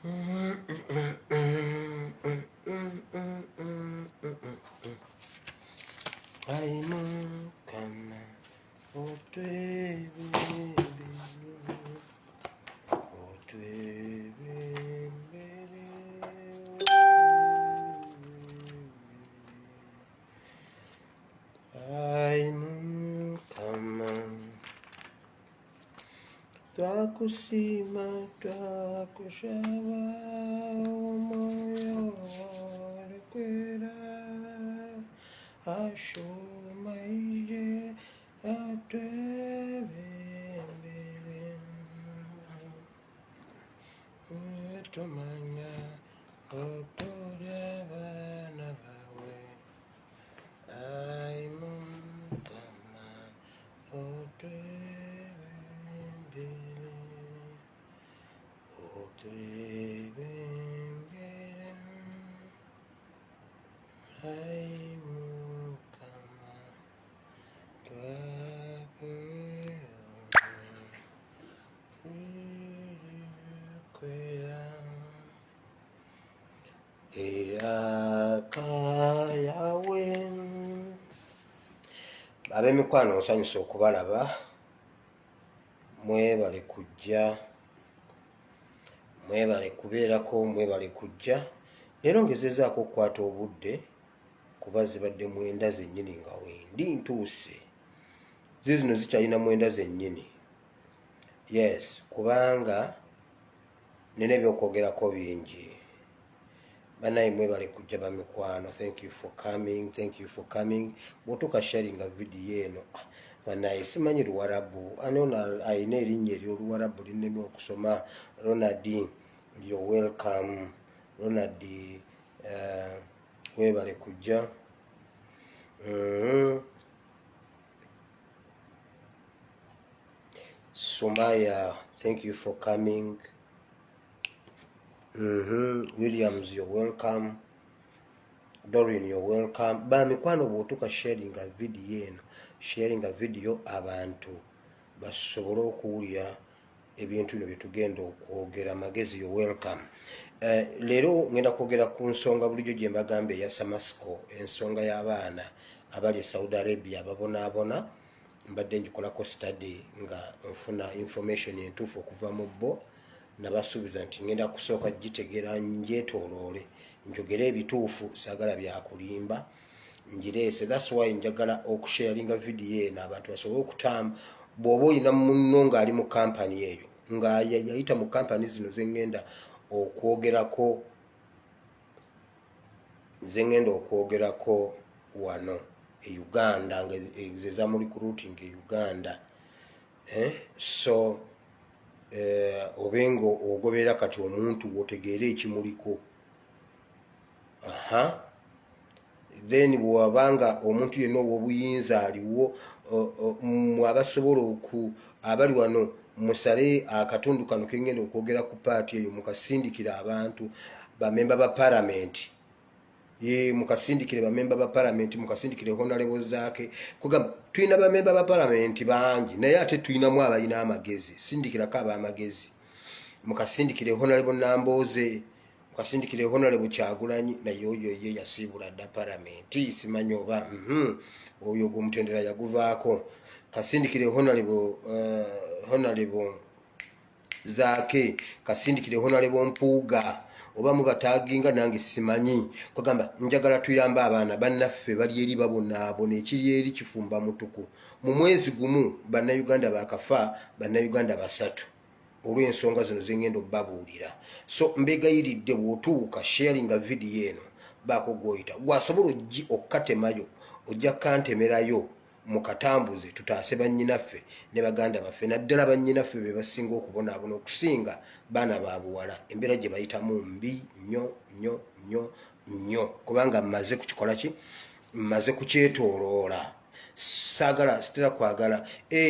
Aimukama twakusima twakushaba omoyo lekwera ashumaije atwebembere tumanya otorya abana bawe aimukama otwebembere otwebembere aimukama twakwera erakayawe ab'emikwano nsanyusa okubalaba mwebale kujja mwebale kubeerako mwebale kujja leero ngezezaako okukwata obudde kuba zibadde mwenda zennyini nga wendi ntuuse zino zikyalina mwenda zennyini yes kubanga nina ebyokwogerako bingi banaye mwebale kujja bamikwano. Thank you for coming bwotuka sharinga video eno banaye simanyi luwarabu anona ayina erinnya eryoluwarabu linneme okusoma Ronald you're welcome Ronald webale kujja Sumaya thank you for coming Williams you're welcome Doreen you're welcome bamikwano bwotuka sharinga video eno sharinga video abantu basobole okuwulira ebintu bino byetugenda okwogera magezi you're welcome leero ngenda kwogera ku nsonga bulijjo gye mbagamba eya Samasco ensonga y'abaana abali e Saudi Arabia ababonaabona mbadde ngikolako study nga nfuna information entuufu okuva mu bo nabasuubiza nti ngenda kusooka gitegeera ngyetooloole njogere ebituufu saagala byakulimba ngireese. That's why njagala okusharinga video eno abantu basobole okutamba bw'oba olina munno ng'ali mu kampani eyo nga yayita mu kampani zino zengenda okwogerako wano e Uganda nga zeza mu recruiting e Uganda so obengo ogoberera kati omuntu wotegeera ekimuliko then bwabanga omuntu yenna ow'obuyinza aliwo abasobola abali wano musale akatundu kano kengenda okwogera ku paati eyo mukasindikira abantu bamemba ba palamenti mukasindikire bamemba ba palamenti mukasindikire honorable zaake kugamba tulina bamemba ba palamenti bangi naye ate tulinamu abalina amagezi sindikirako ab'amagezi mukasindikire honorable Namboze mukasindikire honorable Kyagulanyi naye oyo ye yasiibula dda palamenti simanyi oba oyo gw'omutendera yaguvaako kasindikire honorable zaake kasindikire honorable Mpuuga oba mubataginga nange simanyi kugamba njagala tuyamba abaana bannaffe bali eri babonaabona ekiri eri kifumba mutuku mu mwezi gumu bannayuganda bakafa bannayuganda 3 olw'ensonga zino zengenda obbabuulira so mbegayiridde bw'otuuka sharinga video eno baako gwoyita gwasobola okukatemayo ojja kantemerayo mukatambuze tutaase bannyinaffe ne baganda baffe naddala bannyinaffe be basinga okubonaabona okusinga baana ba buwala embeera gye bayitamu mbi nnyo kubanga mmaze kukikola ki mmaze kukyetooloola saagala sitera kwagala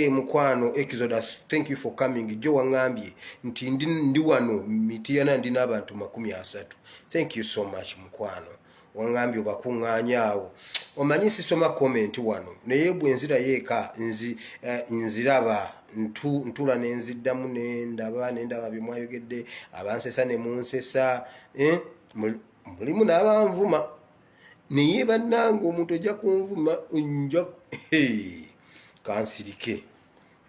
mukwano Exodus thank you for coming jo wangambye nti ndi wano Mityana ndina abantu 30 thank you so much mukwano wangambye obakuŋŋaanyaawo omanyi sisoma comment wano naye bwe nzira yeeka nziraba ntula nenziddamu nendaba bimwayogedde abansesa ne munsesa mulimu n'abanvuma naye bannange omuntu ojja kunvuma kansirike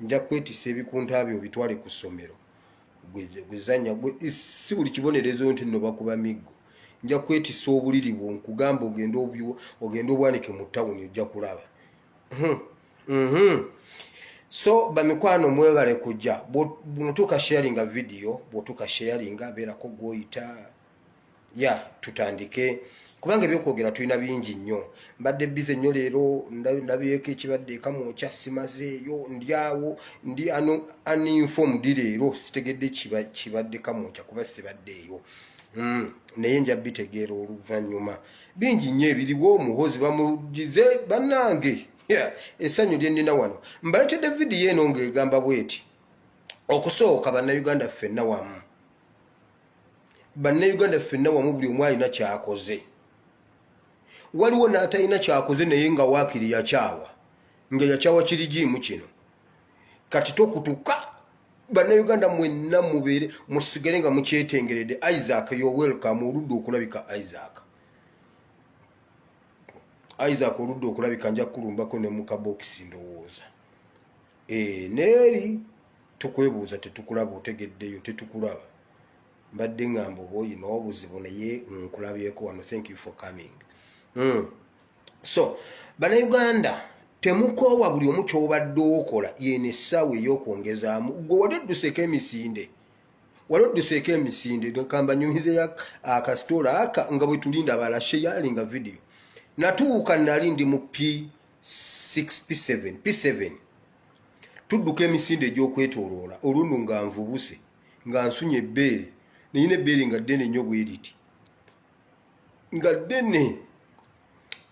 nja kwetisa ebikunta byo bitwale ku ssomero gwezanya si buli kibonerezo nti nno bakuba miggo nja kwetisa obuliri bwo nkugamba ogenda obwanike mu ttawuni ojja kulaba so bamikwano mwebale kujja bwotuuka sharinga video bwotuuka sharinga beerako gwoyita tutandike kubanga ebyokwogera tulina bingi nnyo mbadde bize nnyo leero ndabyeko ekibadde ekamwokya simazeeyo ndyawo ndi uninformed leero sitegedde kibadde kamwokya kuba sibaddeeyo naye nja bitegeera oluvannyuma bingi nnyo ebiriwo omuhozi bamugize bannange essanyu lyennina wano mbaletedde vidiyo eno ng'egamba bweti okusooka bannayuganda ffenna wamu buli omu alina kyakoze waliwo n'atalina kyakoze naye nga waakiri yakyawa nga yakyawa kirigiimu kino kati tokutuka bannayuganda mwenna mubeere musigale nga mukyetengeredde Isaac yo welcome oludde okulabika Isaac oludde okulabika nja kulumbako ne mukabokisi ndowooza neeri tukwebuuza tetukulaba otegeddeyo tetukulaba mbadde ngamba oba oyina obuzibu naye nkulabyeko wano thank you for coming so bannayuganda temukoowa buli omu kyobadde okola yene essaawa ey'okwongezaamu gwe wali odduseeko emisinde kamba nyumize akasitoola aka nga bwe tulinda balashe yalinga video natuuka nali ndi mu P7 tudduka emisinde egy'okwetooloola olundu nga nvubuse nga nsunye ebbeere neyina ebbeere nga ddene nnyo bweriti nga ddene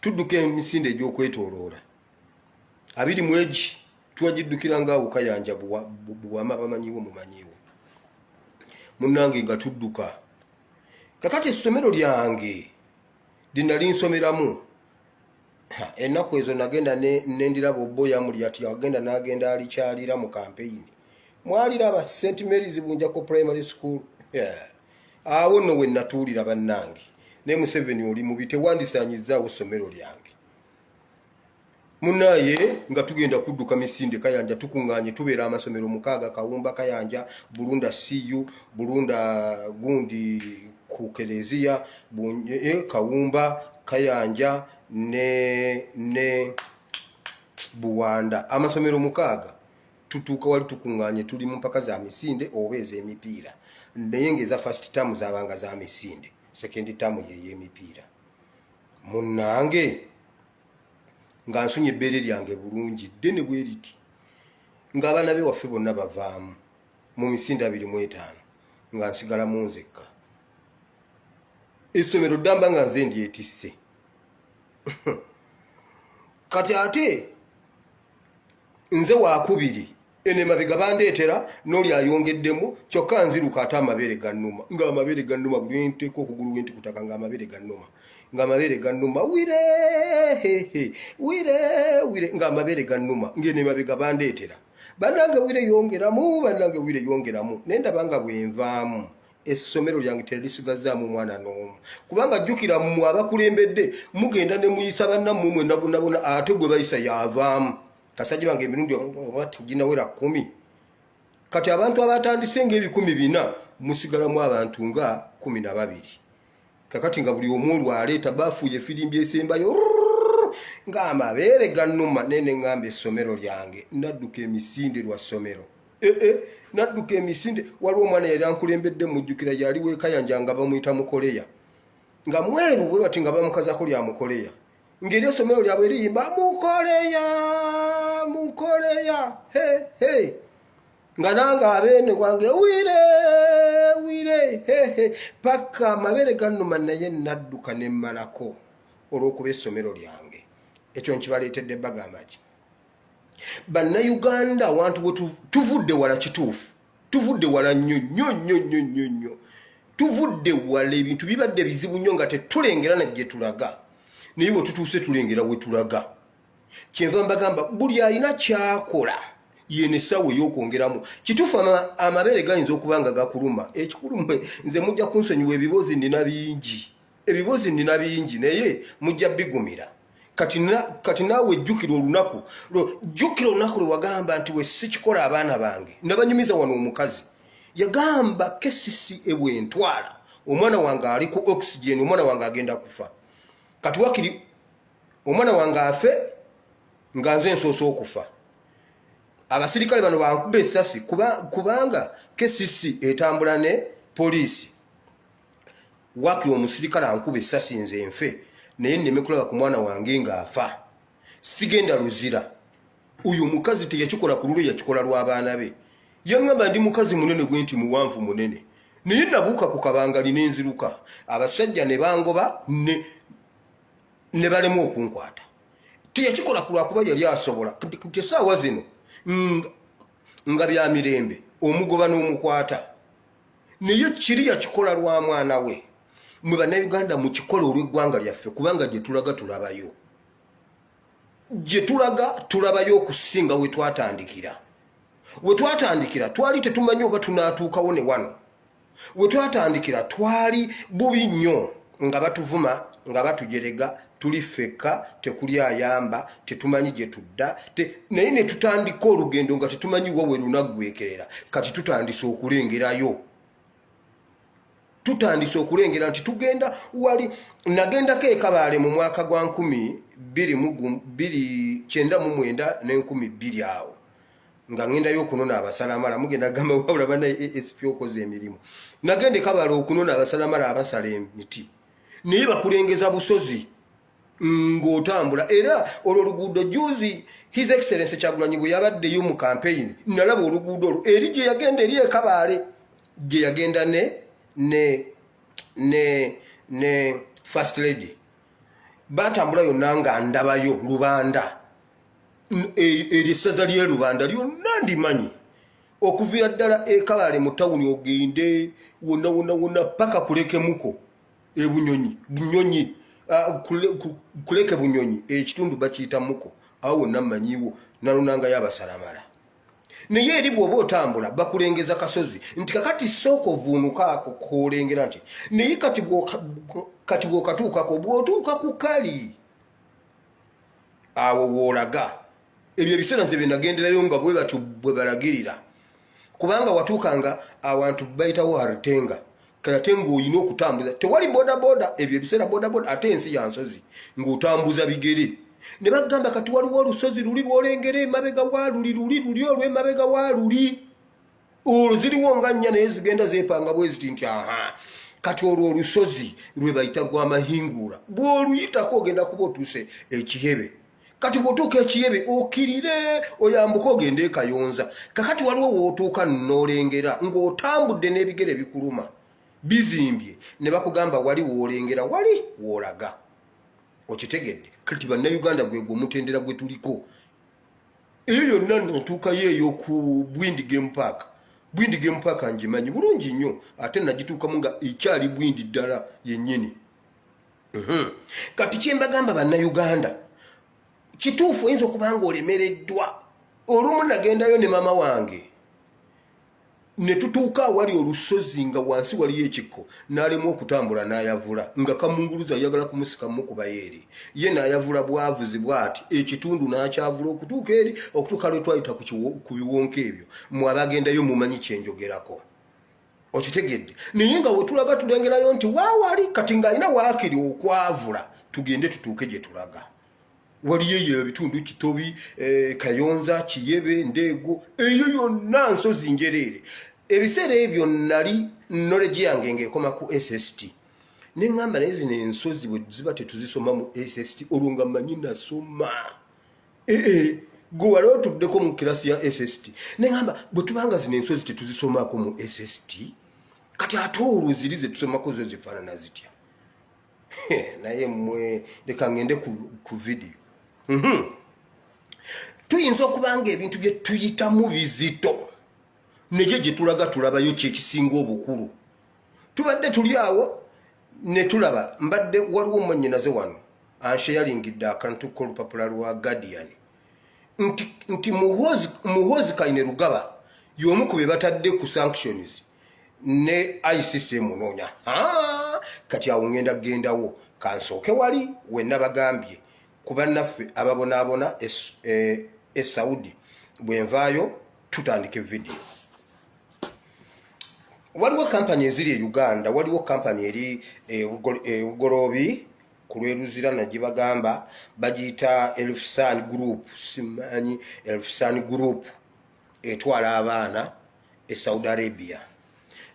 tudduka emisinde egy'okwetooloola 2 mu egi twagiddukira nga awukayanja buwama bamanyiwo mumanyiwo munnange nga tudduka kakati essomero lyange linali nsomeramu ennaku ezo nagenda nendiraba obboya muli ati agenda n'agenda alikyalira mu kampeyini mwaliraba St Mary's Bunjako Primary School awo nno we natuulira bannange ne Museveni oli mubi tewandisaanyizaawo essomero lyange munaye nga tugenda kudduka misinde Kayanja tukuŋŋaanye tubeera amasomero 6 Kawumba Kayanja Bulunda CU Bulunda gundi ku Keleziya Kawumba Kayanja ne Buwanda amasomero 6 tutuuka wali tukuŋŋaanye tuli mu mpaka za misinde oba ez'emipiira naye ngeza first term zabanga za misinde second term y'emipiira munnange nga nsunye ebbeere lyange bulungi ddene bwe riti ng'abaana be waffe bonna bavaamu mu misinde 25 nga nsigala mu nzekka essomero ddamba nga nze ndyetisse kati ate nze wakubiri ene mabega bandeetera n'oli ayongeddemu kyokka nziruka ate amabeere gannuma ng'amabeere gannuma buli nteeka okugulu wenti kutaka ng'amabeere gannuma wire ng'amabeere gannuma ng'ene mabega bandeetera bannange wire yongeramu nendaba nga bwenvaamu essomero lyange terisigazzaamu mwana n'omu kubanga jjukira mmwe abakulembedde mugenda ne muyisa bannammwe mwenna bonna ate gwe bayisa yaavaamu kasajja bange emirundi ginawera 10 kati abantu abatandise ng'ebikumi 4 musigalamu abantu nga 12 kakati nga buli omu olwaleeta baafuuye efirimbi esembayo ng'amabeere gannuma nene ngamba essomero lyange nadduka emisinde lwa ssomero nadduka emisinde waliwo omwana yali ankulembedde mujjukira yali weekayanja nga bamuyita Mukoleya nga mweru bwe bati nga bamukazako lya Mukoleya ngeri essomero lyabwe liyimba Mukoleya nga nange abeene gwange wire paka amabeere gannuma naye nadduka ne mmalako olw'okuba essomero lyange ekyo nkibaleetedde bagamba ki bannayuganda awantu we tuvudde wala kituufu tuvudde wala nnyo tuvudde wala ebintu bibadde bizibu nnyo nga tetulengera na gye tulaga naye bwe tutuuse tulengera we tulaga kyenva mbagamba buli alina kyakola yene sawe yokwongeramu kituufu amabere gayinza okubanga gakuluma ekikuluma nze mujja kunsonyiwa ebibozi nina bingi naye mujja bigumira kati naawe jjukira olunaku lwe wagamba nti we sikikola abaana bange nabanyumiza wano omukazi yagamba kesisi ebwentwala omwana wange ali ku oxygen omwana wange agenda kufa kati wakiri omwana wange afe nga nze nsoosa okufa abasirikale bano bankuba essasi kubanga kesisi etambula ne poliisi wakiri omusirikale ankuba essasi nze nfe naye nneme kulaba ku mwana wange ng'afa sigenda luzira uyu mukazi teyakikola ku lulwe yakikola lw'abaana be yaŋŋamba ndi mukazi munene gwe nti muwanvu munene naye nabuuka ku kabangali n'enziruka abasajja ne bangoba ne balemu okunkwata teyakikola ku lwakuba yali asobola nti essaawa zino nga bya mirembe omugoba n'omukwata naye kiri yakikola lwa mwana we mwe bannayuganda mukikola olw'eggwanga lyaffe kubanga gye tulaga tulabayo okusinga we twatandikira twali tetumanyi oba tunaatuukawo ne wano we twatandikira twali bubi nnyo nga batuvuma nga batujerega tuli fekka tekuli ayamba tetumanyi gye tudda naye ne tutandika olugendo nga tetumanyi wa we lunaggwekerera kati tutandise okulengera nti tugenda wali nagendako ekabaale mu mwaka gwa 1999 ne2020 awo nga ngendayo okunona abasalamala mugenda gamba wabula banaye ASP okoze emirimu nagenda ekabaale okunona abasalamala abasala emiti naye bakulengeza busozi ng'otambula era olwo oluguudo juzi His Excellency Kyagulanyi bwe yabaddeyo mu campaign nalaba oluguudo olwo eri gye yagenda eri ekabaale gye yagenda ne First Lady batambula yonna nga ndabayo Lubanda erisaza lye Lubanda lyonna ndimanyi okuviira ddala ekabaale mu tawuni ogende wonna paka kulekemuko bunyonyi kuleke bunyonyi ekitundu bakiyita muko awo wonna mmanyiwo nalunanga y'abasalamala naye eri bw'oba otambula bakulengeza kasozi nti kakati sooka ovuunukaako koolengera nti naye kati bw'okatuukako bw'otuuka ku kali awo woolaga ebyo ebiseera nze bye nagenderayo nga bwe batyo bwe balagirira kubanga watuukanga awantu bayitawo Hartenga kate ng'olina okutambuza tewali bodaboda ebyo ebiseera bodaboda ate ensi ya nsozi ng'otambuza bigere ne bagamba kati waliwo olusozi luli lw'olengera emabega wa luli olw'emabega wa luli olwo ziriwo nga nnya naye zigenda zeepanga bwe ziti nti kati olwo olusozi lwe bayita gw'amahinguula bw'oluyitako ogenda kuba otuuse ekiyebe kati bw'otuuka ekiyebe okirire oyambuka ogenda ekayonza kakati waliwo w'otuuka n'olengera ng'otambudde n'ebigere bikuluma bizimbye ne bakugamba wali w'olengera wali w'olaga okitegedde kati bannayuganda gwe omutendera gwe tuliko eyo yonna natuukayo eyo ku Bwindi Game Park ngimanyi bulungi nnyo ate nagituukamu nga ekyali Bwindi ddala yennyini kati kyembagamba bannayuganda kituufu oyinza okubanga olemereddwa olumu nagendayo ne mama wange ne tutuuka awali olusozi nga wansi waliyo ekikko n'alemu okutambula n'ayavula nga kamunguluza ayagala kumusikamu kuba eri ye n'ayavula bwavuzi bw'ati ekitundu n'akyavula okutuuka eri okutuuka lwe twayita ku biwonka ebyo mwe abagendayo mumanyi kyenjogerako okitegedde naye nga wetulaga tulengerayo nti waawali kati ng'alina waakiri okwavula tugende tutuuke gye tulaga waliyo eyo ebitundu Kitobi Kayonza Kiyebe Ndeego eyo yonna nsozi njereere ebiseera ebyo nali knowledge yange ng'ekoma ku SST ne ŋŋamba naye zino ensozi bwe ziba tetuzisoma mu SST olwo nga mmanyi nasoma gwe wali otuddeko mu kirasi ya SST ne ŋŋamba bwe tubanga zino ensozi tetuzisomaako mu SST kati ate olwo ziri ze tusomako zo zifaanana zitya naye mmwe leka ngende ku vidiyo tuyinza okubanga ebintu bye tuyitamu bizito naye gye tulaga tulabayo kyekisinga obukulu tubadde tuli awo ne tulaba mbadde waliwo mwannyinaze wano ansheyalingidde akantu k'olupapula lwa Guardian nti muhozi Kainerugaba y'omu ku be batadde ku sanctions ne ICC munonya kati awo ngenda gendawo kansooke wali wenna bagambye kuba naffe ababonaabona Saudi bwenvaayo tutandike video. Waliwo kampani eziri e Uganda, waliwo kampani eri Bugolobi ku Lweruzira nagibagamba bagiyita Elfsan Group, simanyi Elfsan Group etwala abaana e Saudi Arabia.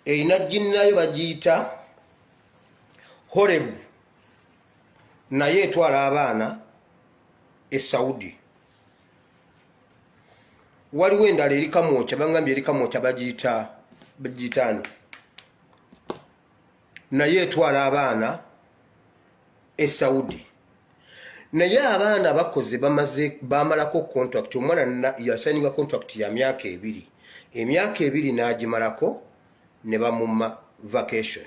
Eyina ginnayo bagiyita Horeb naye etwala abaana e Saudi. Waliwo endala eri Kamwokya, bangambye eri Kamwokya bagiyitani naye etwala abaana e Saudi. Naye abaana bakoze bamalako contract, omwana yasaninga contract ya myaka 2. Emyaka 2 n'agimalako ne bamumma vacation.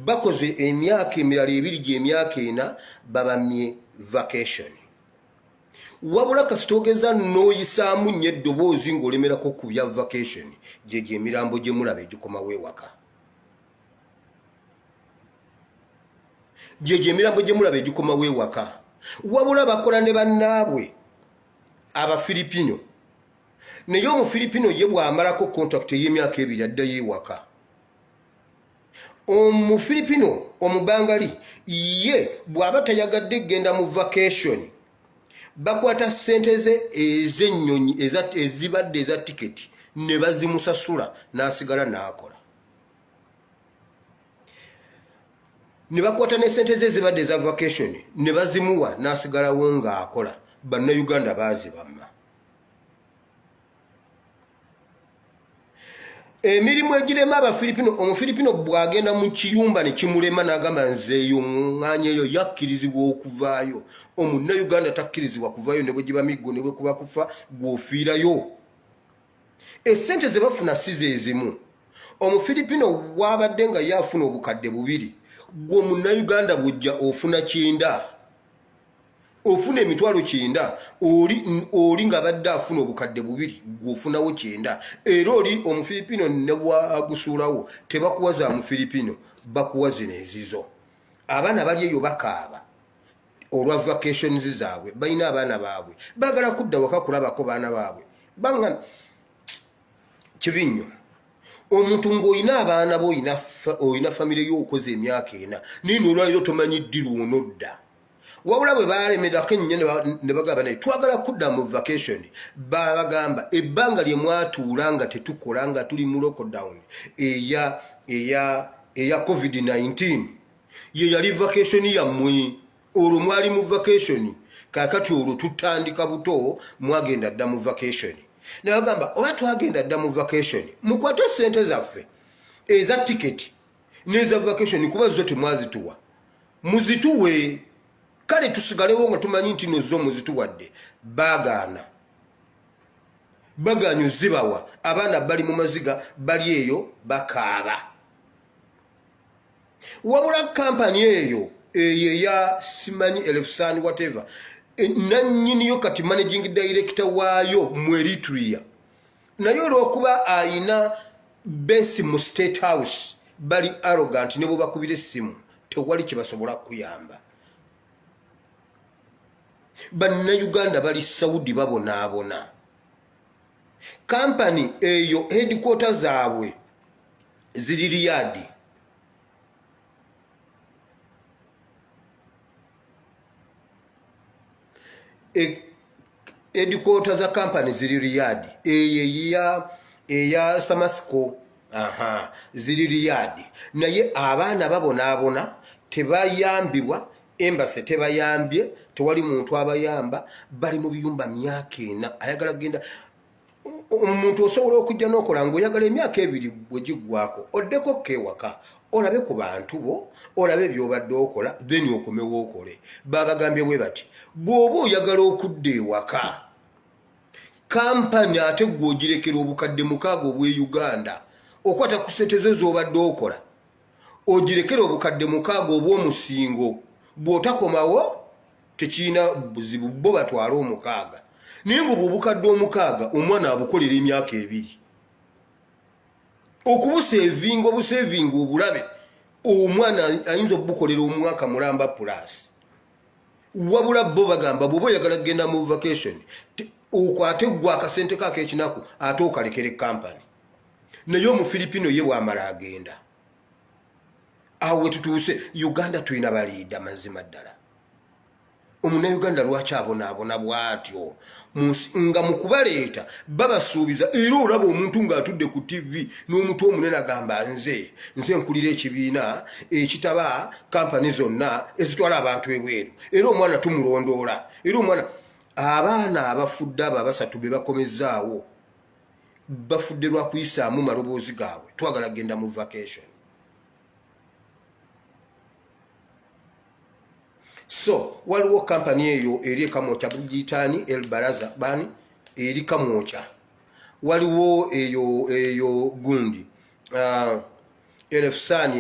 Bakoze emyaka emirala 2 gy'emyaka 4 babamye vacation. Wabula kasitogeza n'oyisaamu nnyo eddoboozi ng'olemerako ku bya vacation gye emirambo gye mulaba egikomawo ewaka. Gye emirambo gye mulaba egikomawo ewaka. Wabula bakola ne bannaabwe Abafiripino. Naye Omufiripino ye bw'amalako contract y'emyaka 2 addayo ewaka. Omufiripino Omubangali ye bw'aba tayagadde genda mu vacation bakwata ssente ze ez'ennyonyi ezibadde eza tiketi ne bazimusasula n'asigala n'akola. Ne bakwata ne ssente ze ezibadde eza vacation ne bazimuwa n'asigalawo ng'akola. Bannayuganda baazibamma. Emirimu egirema Abafiripino, Omufiripino bw'agenda mu kiyumba ne kimulema n'agamba nzeeyo ŋŋaanya eyo yakkirizibwa okuvaayo. Omunnayuganda takkirizibwa kuvaayo ne bwe giba miggo ne bwe kuba kufa gw'ofiirayo. Essente ze bafuna si ze zimu. Omufiripino wabadde nga yaafuna obukadde 2, gwe Omunnayuganda bw'ojja ofuna 9. Ofuna emitwalo 9 oli nga badde afuna obukadde 2 gw'ofunawo 9. Era oli Omufiripino ne bwagusuulawo tebakuwaza Mufiripino, bakuwa zino ezizo. Abaana bali eyo bakaaba olwa vacations zaabwe, balina abaana baabwe baagala kudda waka kulabako baana baabwe. Banga kibi nnyo omuntu ng'olina abaana bo olina famire y'okoze emyaka 4 nini olwaliro tomanyi ddi lw'onodda. Wabula bwe baalemerako ennyo ne bagamba naye twagala kudda mu vacation, bagamba ebbanga lye mwatuula nga tetukola nga tuli mu lockdown eya COVID-19 ye yali vacation yammwe. Olwo mwali mu vacation, kaakati olwo tutandika buto mwagenda dda mu vacation. Ne bagamba oba twagenda dda mu vacation mukwate ssente zaffe eza tiketi n'eza vacation kuba zo temwazituwa muzituwe. Kale tusigalewo nga tumanyi nti nozo muzituwadde. Bagaana zibawa. Abaana bali mu maziga bali eyo bakaaba. Wabula kampani eyo ya simanyi Elfsan whatever nannyiniyo kati managing director waayo mu Eritrea naye olw'okuba ayina base mu State House bali arrogant ne bwe bakubira essimu tewali kye basobola kuyamba. Bannayuganda bali Saudi babonaabona. Kampani eyo headquarter zaabwe ziri Riyadh. Headquarter za kampani ziri Riyadh. Eya Samasco ziri Riyadh. Naye abaana babonaabona tebayambibwa. Embassy tebayambye, tewali muntu abayamba, bali mu biyumba myaka 4 ayagala genda. Omuntu osobola okujja n'okola ng'oyagala emyaka 2 bwe giggwako oddeko kewaka olabe ku bantu bo olabe by'obadde okola then okomewo okole. Babagambye bwe bati bw'oba oyagala okudda ewaka kampani ate gw'ogirekera obukadde 6 obw'e Uganda okwata ku ssente zo z'obadde okola ogirekera obukadde 6 obw'omusingo bw'otakomawo tekina buzibu bo batwala omukaaga naye ng'obubukadde omukaaga omwana abukolera emyaka 2 okubuseevinga obuseevinga obulabe omwana ayinza obukolera omwaka mulamba plus wabula bo bagamba bwoba oyagala kugenda mu vacation okwate gwa akasente kaako ekinaku ate okalekere kampani naye omufilipino ye bwamala agenda awo wetutuuse Uganda tulina baliida mazima ddala omunnayuganda lwaki abonaabona bw'atyo nga mu kubaleeta babasuubiza era olaba omuntu ng'atudde ku TV n'omuntu omunene agamba nze nkulira ekibiina ekitaba kampani zonna ezitwala abantu ebweru era omwana tumulondoola era omwana abaana abafudde abo 3 be bakomezaawo bafudde lwa kuyisaamu maloboozi gaabwe twagala genda mu vacation. So waliwo kampani eyo eri Kamwocha Bugitani El Baraza bani eri Kamwocha waliwo eyo gundi elefsani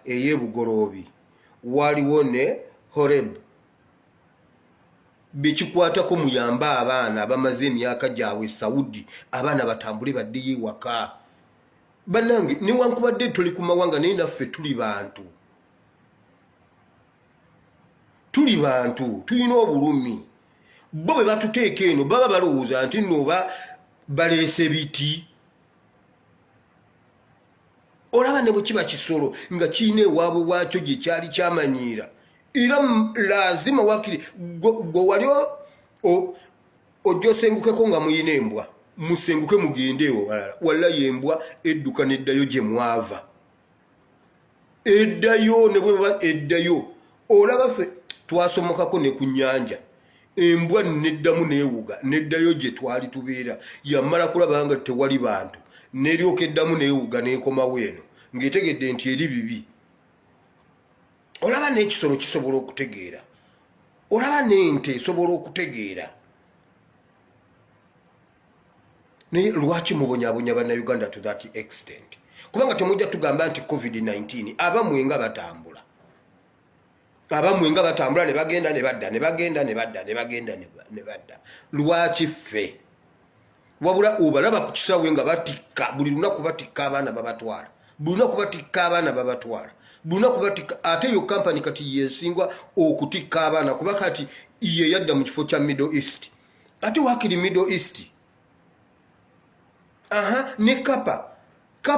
eyebugorobi waliwo ne Horeb bekikwatako muyamba abaana abamaze emyaka gyabwe Saudi abaana batambule baddiye waka banange newankubadde tuli ku mawanga naye naffe tuli bantu tulina obulumi bo bwe batuteeka eno baba balowooza nti noba baleese biti olaba ne bwe kiba kisolo nga kiina ewaabwe bwakyo gye kyali kyamanyiira era lazima wakiri gwe wali ojja osengukeko nga muyina embwa musenguke mugendeewo walla yembwa edduka neddayo gye mwava eddayo ne bweba eddayo olaba ffe twasomokako ne ku nnyanja embwa neddamu neewuga neddayo gye twali tubeera yamala kulaba nga tewali bantu neryoka eddamu neewuga neekomawo eno ng'etegedde nti eri bibi. Olaba n'ekisolo kisobola okutegeera olaba n'ente esobola okutegeera naye lwaki mubonyaabonya bannayuganda to that extent kubanga temujja tugamba nti COVID-19 abamwe nga batambula ne bagenda ne badda ne bagenda ne badda ne bagenda ne badda lwaki ffe wabula obalaba ku kisaawe nga batikka buli lunaku batikka abaana babatwala buli lunaku batikka abaana babatwala buli lunaku batikka ate yo kampani kati yensingwa okutikka abaana kuba kati ye yadda mu kifo kya Middle East ate wakiri Middle East ne kapa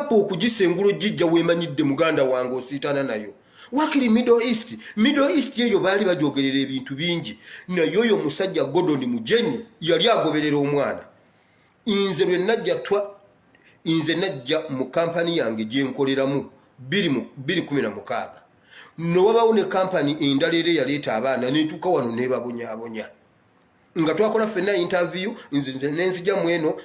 okugisengulo jijja weemanyidde muganda wange osiitana nayo wakiri Middle East eyo baali bajogerera ebintu bingi naye oyo musajja Gordon Mujenyi yali agoberera omwana inze najja mu kampani yange gye nkoleramu 2016 nowabawo ne kampani endala era yaleeta abaana netuuka wano nebabonyaabonya nga twakola ffenna interview nze nenzija mweno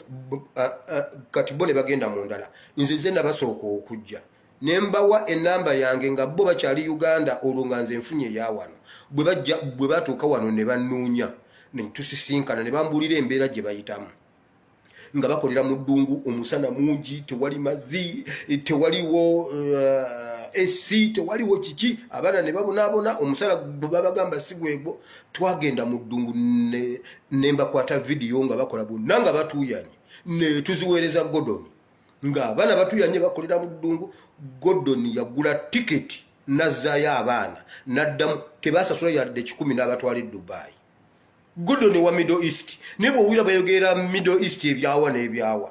kati bo ne bagenda mu ndala nze nabasooka okujja nembawa enamba yange nga bo bakyali Uganda olwo nga nze nfunye ya wano bwe batuuka wano ne bannoonya ne tusisinkana ne bambuulira embeera gye bayitamu nga bakolera mu ddungu omusana mungi tewali mazzi tewaliwo AC tewaliwo kiki abaana ne babonaabona omusala babagamba sigwego twagenda mu ddungu ne mbakwata vidiyo nga bakola bonna nga batuuyanye ne tuziweereza Gordon nga abaana batuyanye bakolera mu ddungu Gordon yagula tiketi nazzaayo abaana naddamu tebasasula yadde 10 n'abatwala Dubai. Gordon wa Middle East nebo wira bayogera Middle East ebyawa n'ebyawa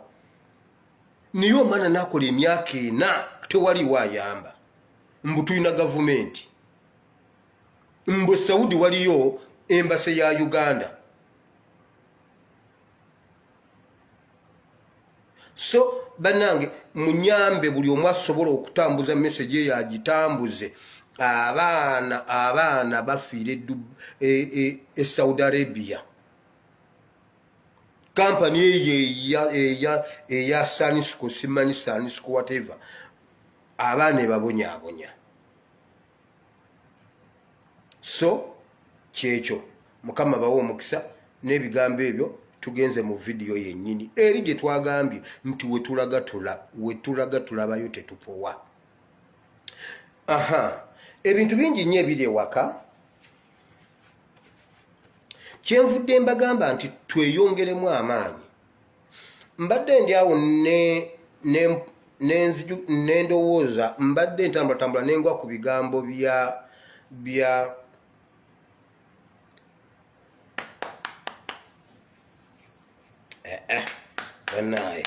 niyo omwana nakola emyaka 4 tewali wayamba mbu tulina gavumenti mbu Saudi waliyo embassy ya Uganda. So banange munyambe buli omu asobola okutambuza message eyo agitambuze abaana bafiire Saudi Arabia kampani eya Sanisco simanyi Sanisco whatever abaana ebabonyaabonya. So kyekyo mukama bawo omukisa n'ebigambo ebyo tugenze mu video yennyini eri gye twagambye nti wetulaga tulabayo tetupowa. Ebintu bingi nnyo ebiri ewaka kyenvudde mbagamba nti tweyongeremu amaanyi. Mbadde ndi awo nendowooza, mbadde ntambulatambula nengwa ku bigambo bya banaye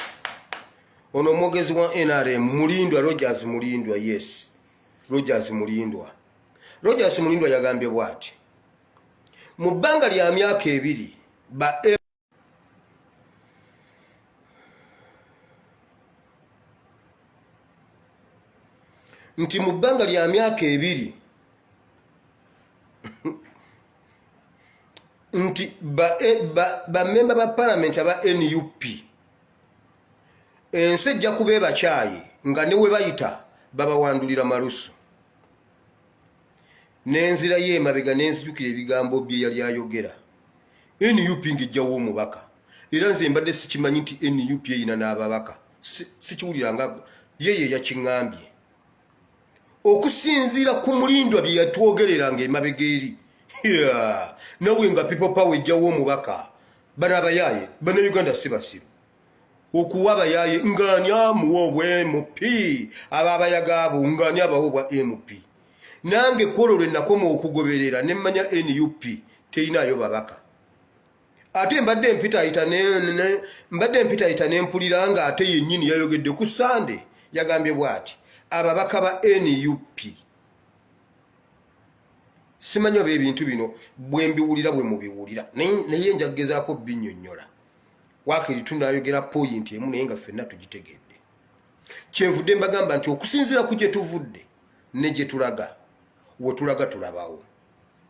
ono omwogezi wa NRM Mulindwa, Rogers Mulindwa. Yes, Rogers Mulindwa yagambye bw'ati: mu bbanga lya myaka ebiri nti mu bbanga lya myaka ebiri nti bamemba ba palamenti aba NUP ensi ejja kuba bakyayi nga ne we bayita babawandulira malusu. N'enzira ye emabega n'enzijukira ebigambo bye yali ayogera. NUP ng'ejjawo omubaka, era nze mbadde sikimanyi nti NUP eyina n'ababaka, sikiwulira nga ye yakiŋŋambye. Okusinziira ku Mulindwa bye yatwogereranga emabega eri, nawe nga people power ejjawo omubaka, bano abayaye bannayuganda si basiru okuwa abayaye ng'ani amuwa obwa MP, aba abayaga abo ng'ani abawa obwa MP. Nange kwolwo lwe nakoma okugoberera ne mmanya NUP teyinayo babaka. Ate mbadde mpita n'empulira nga ate yennyini yayogedde ku Sande, yagambye bw'ati: ababaka ba NUP. Simanyi oba ebintu bino bwe mbiwulira bwe mubiwulira, naye nja kugezaako binnyonnyola. Waakiri tunayogera point emu naye nga ffenna tugitegedde. Kyenvudde mbagamba nti okusinziira ku gye tuvudde ne gye tulaga, we tulaga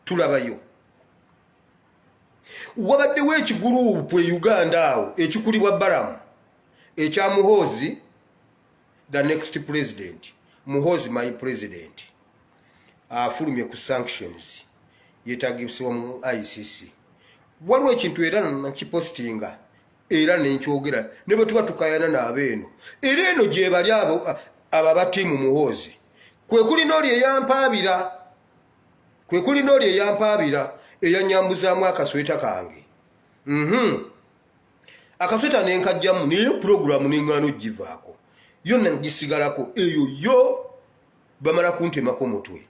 tulabayo. Wabaddewo ekiguruupu e Uganda awo ekikulibwa Balamu ekya Muhoozi, the next president, Muhoozi my president, afulumye ku sanctions yetagisibwa mu ICC. Waliwo ekintu era nakipostinga era nenkyogera ne bwe tuba tukayana n'abeeno, era eno gye bali abo ababatiimu Muhoozi kwe kuli n'oli eyampaabira eyanyambuzaamu akasweta kange. Akasweta nenkajjamu naye puroguramu neŋŋaana ogivaako, yonna ngisigalako eyo yo bamala kuntemako mutwe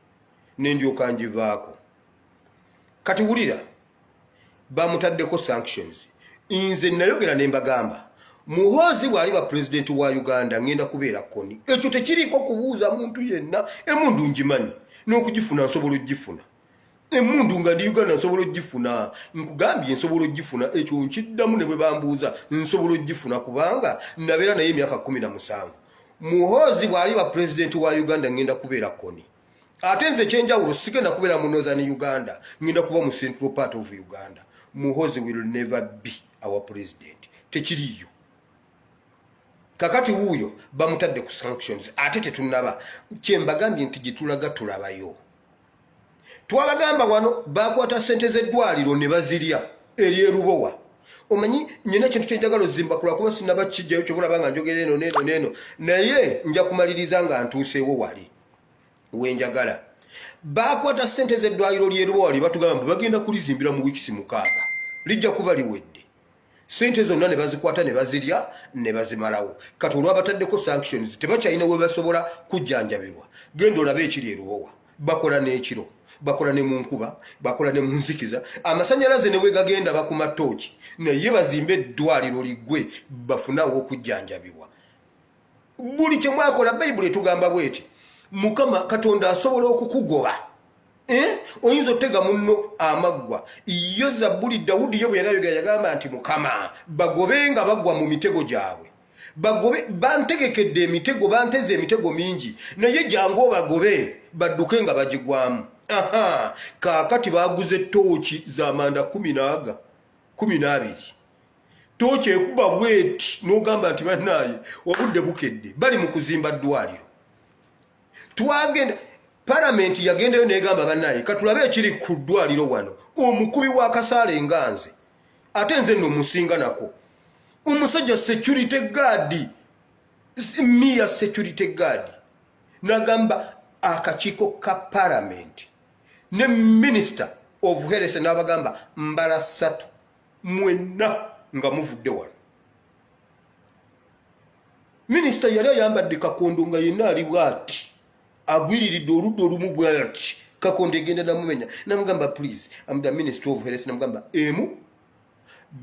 nendyoka ngivaako. Kati wulira, bamutaddeko sanctions. Nze nayogera ne mbagamba Muhoozi bw'aliba pulezidenti wa Uganda ngenda kubeera koni. Ekyo tekiriiko kubuuza muntu yenna. Emundu ngimanyi n'okugifuna nsobola ogifuna. Emundu nga ndi Uganda nsobola ogifuna. Nkugambye nsobola ogifuna, ekyo nkiddamu ne bwe bambuuza nsobola ogifuna kubanga nabeera naye emyaka 17. Muhoozi bw'aliba pulezidenti wa Uganda ngenda kubeera koni. Ate nze ekyenjawulo sigenda kubeera mu Northern Uganda, ngenda kuba mu Central part of Uganda. Muhoozi will never be our president. Tekiriyo. Kakati wuuyo bamutadde ku sanctions ate tetunaba. Kyembagambye nti gitulaga tulabayo. Twabagamba wano bakwata ssente z'eddwaliro ne bazirya eri erubowa. Omanyi nyina ekintu kyenjagala ozimbakula kuba sinaba kijjayo kyobulaba nga njogera eno neeno naye nja kumaliriza nga ntuuseewo wali wenjagala. Bakwata ssente z'eddwaliro ly'erubowa lye batugamba bagenda kulizimbira mu wiikisi 6 lijja kuba liwedde. Sente zonna ne bazikwata ne bazirya ne bazimalawo. Kati olwabataddeko sanctions tebakyalina we basobola kujjanjabirwa. Genda olabe ekiri erubowa. Bakola n'ekiro, bakola ne mu nkuba, bakola ne mu nzikiza. Amasannyalaze ne we gagenda bakuma tooki naye bazimbe eddwaliro liggwe bafunawo okujjanjabibwa. Buli kye mwakola Bayibuli etugamba bweti: Mukama Katonda asobola okukugoba. Oyinza otega munno amaggwa. Yo Zabbuli Dawudi yo bwe yayogera yagamba nti Mukama bagobenga bagwa mu mitego gyabwe. Bagobe bantegekedde emitego, banteze emitego mingi naye jangu obagobe badduke nga bagigwamu. Kaakati baguze tooki za manda 12. Tooki ekuba bweti n'ogamba nti bannaye obudde bukedde bali mu kuzimba ddwaliro. Twagenda Palamenti yagendayo negamba bannaye katulabe ekiri ku ddwaliro wano. Omukubi wa kasaale nganze ate nze nno musinga nako. Omusajja security guard, Mia security guard, nagamba akakiiko ka Palamenti ne minister of Health n'abagamba mbala 3 mwenna nga muvudde wano. Minister yali ayambadde Kakondo nga yenna ali bwati agwiriridde oludda olumu bwati Kakondo egenda namumenya namugamba please I'm the Minister of Health namugamba emu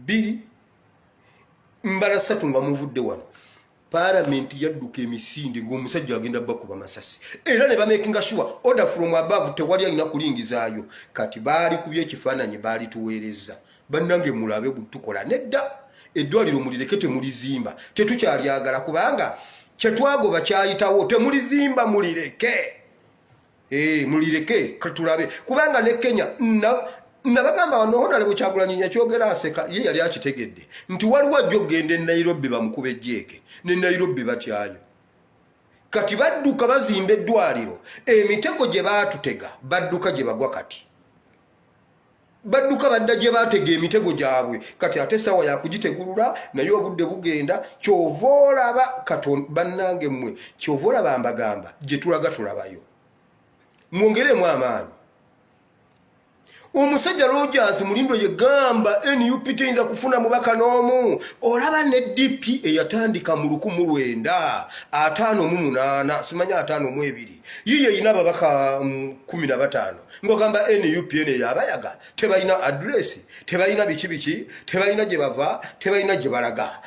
2 mbala 3 nga muvudde wano. Parliament yadduka emisinde ng'omusajja agenda bakuba masasi era ne bamakinga sure order from above tewali alina kulingizaayo. Kati baali kubye ekifaananyi baali tuweereza bannange mulabe tukola nedda eddwaliro mulireke temulizimba tetukyalyagala kubanga kyetwagoba kyayitawo temulizimba mulireke mulireke katulabe kubanga ne Kenya nabagamba wano Honorable Kyagulanyi yakyogera aseka ye yali akitegedde nti waliwo ajja okgenda e Nairobi bamukube ejjeeke ne Nairobi batyayo. Kati badduka bazimba eddwaliro emitego gye baatutega badduka gye bagwa kati badduka badda gye baatega emitego gyabwe kati ate sawa yakugitegulula naye obudde bugenda kyova olaba Katonda bannange mmwe kyova olaba mbagamba gye tulaga tulabayo mwongeremu amaanyi. Omusajja Rogers Mulindo ye gamba NUP teyinza kufuna mubaka n'omu. Olaba ne DP eyatandika mu 1958 simanya 52 yiye ina babaka 15 ngogamba NUP ene yabayaga tebayina address tebayina bichi tebayina gye bava tebayina gye balaga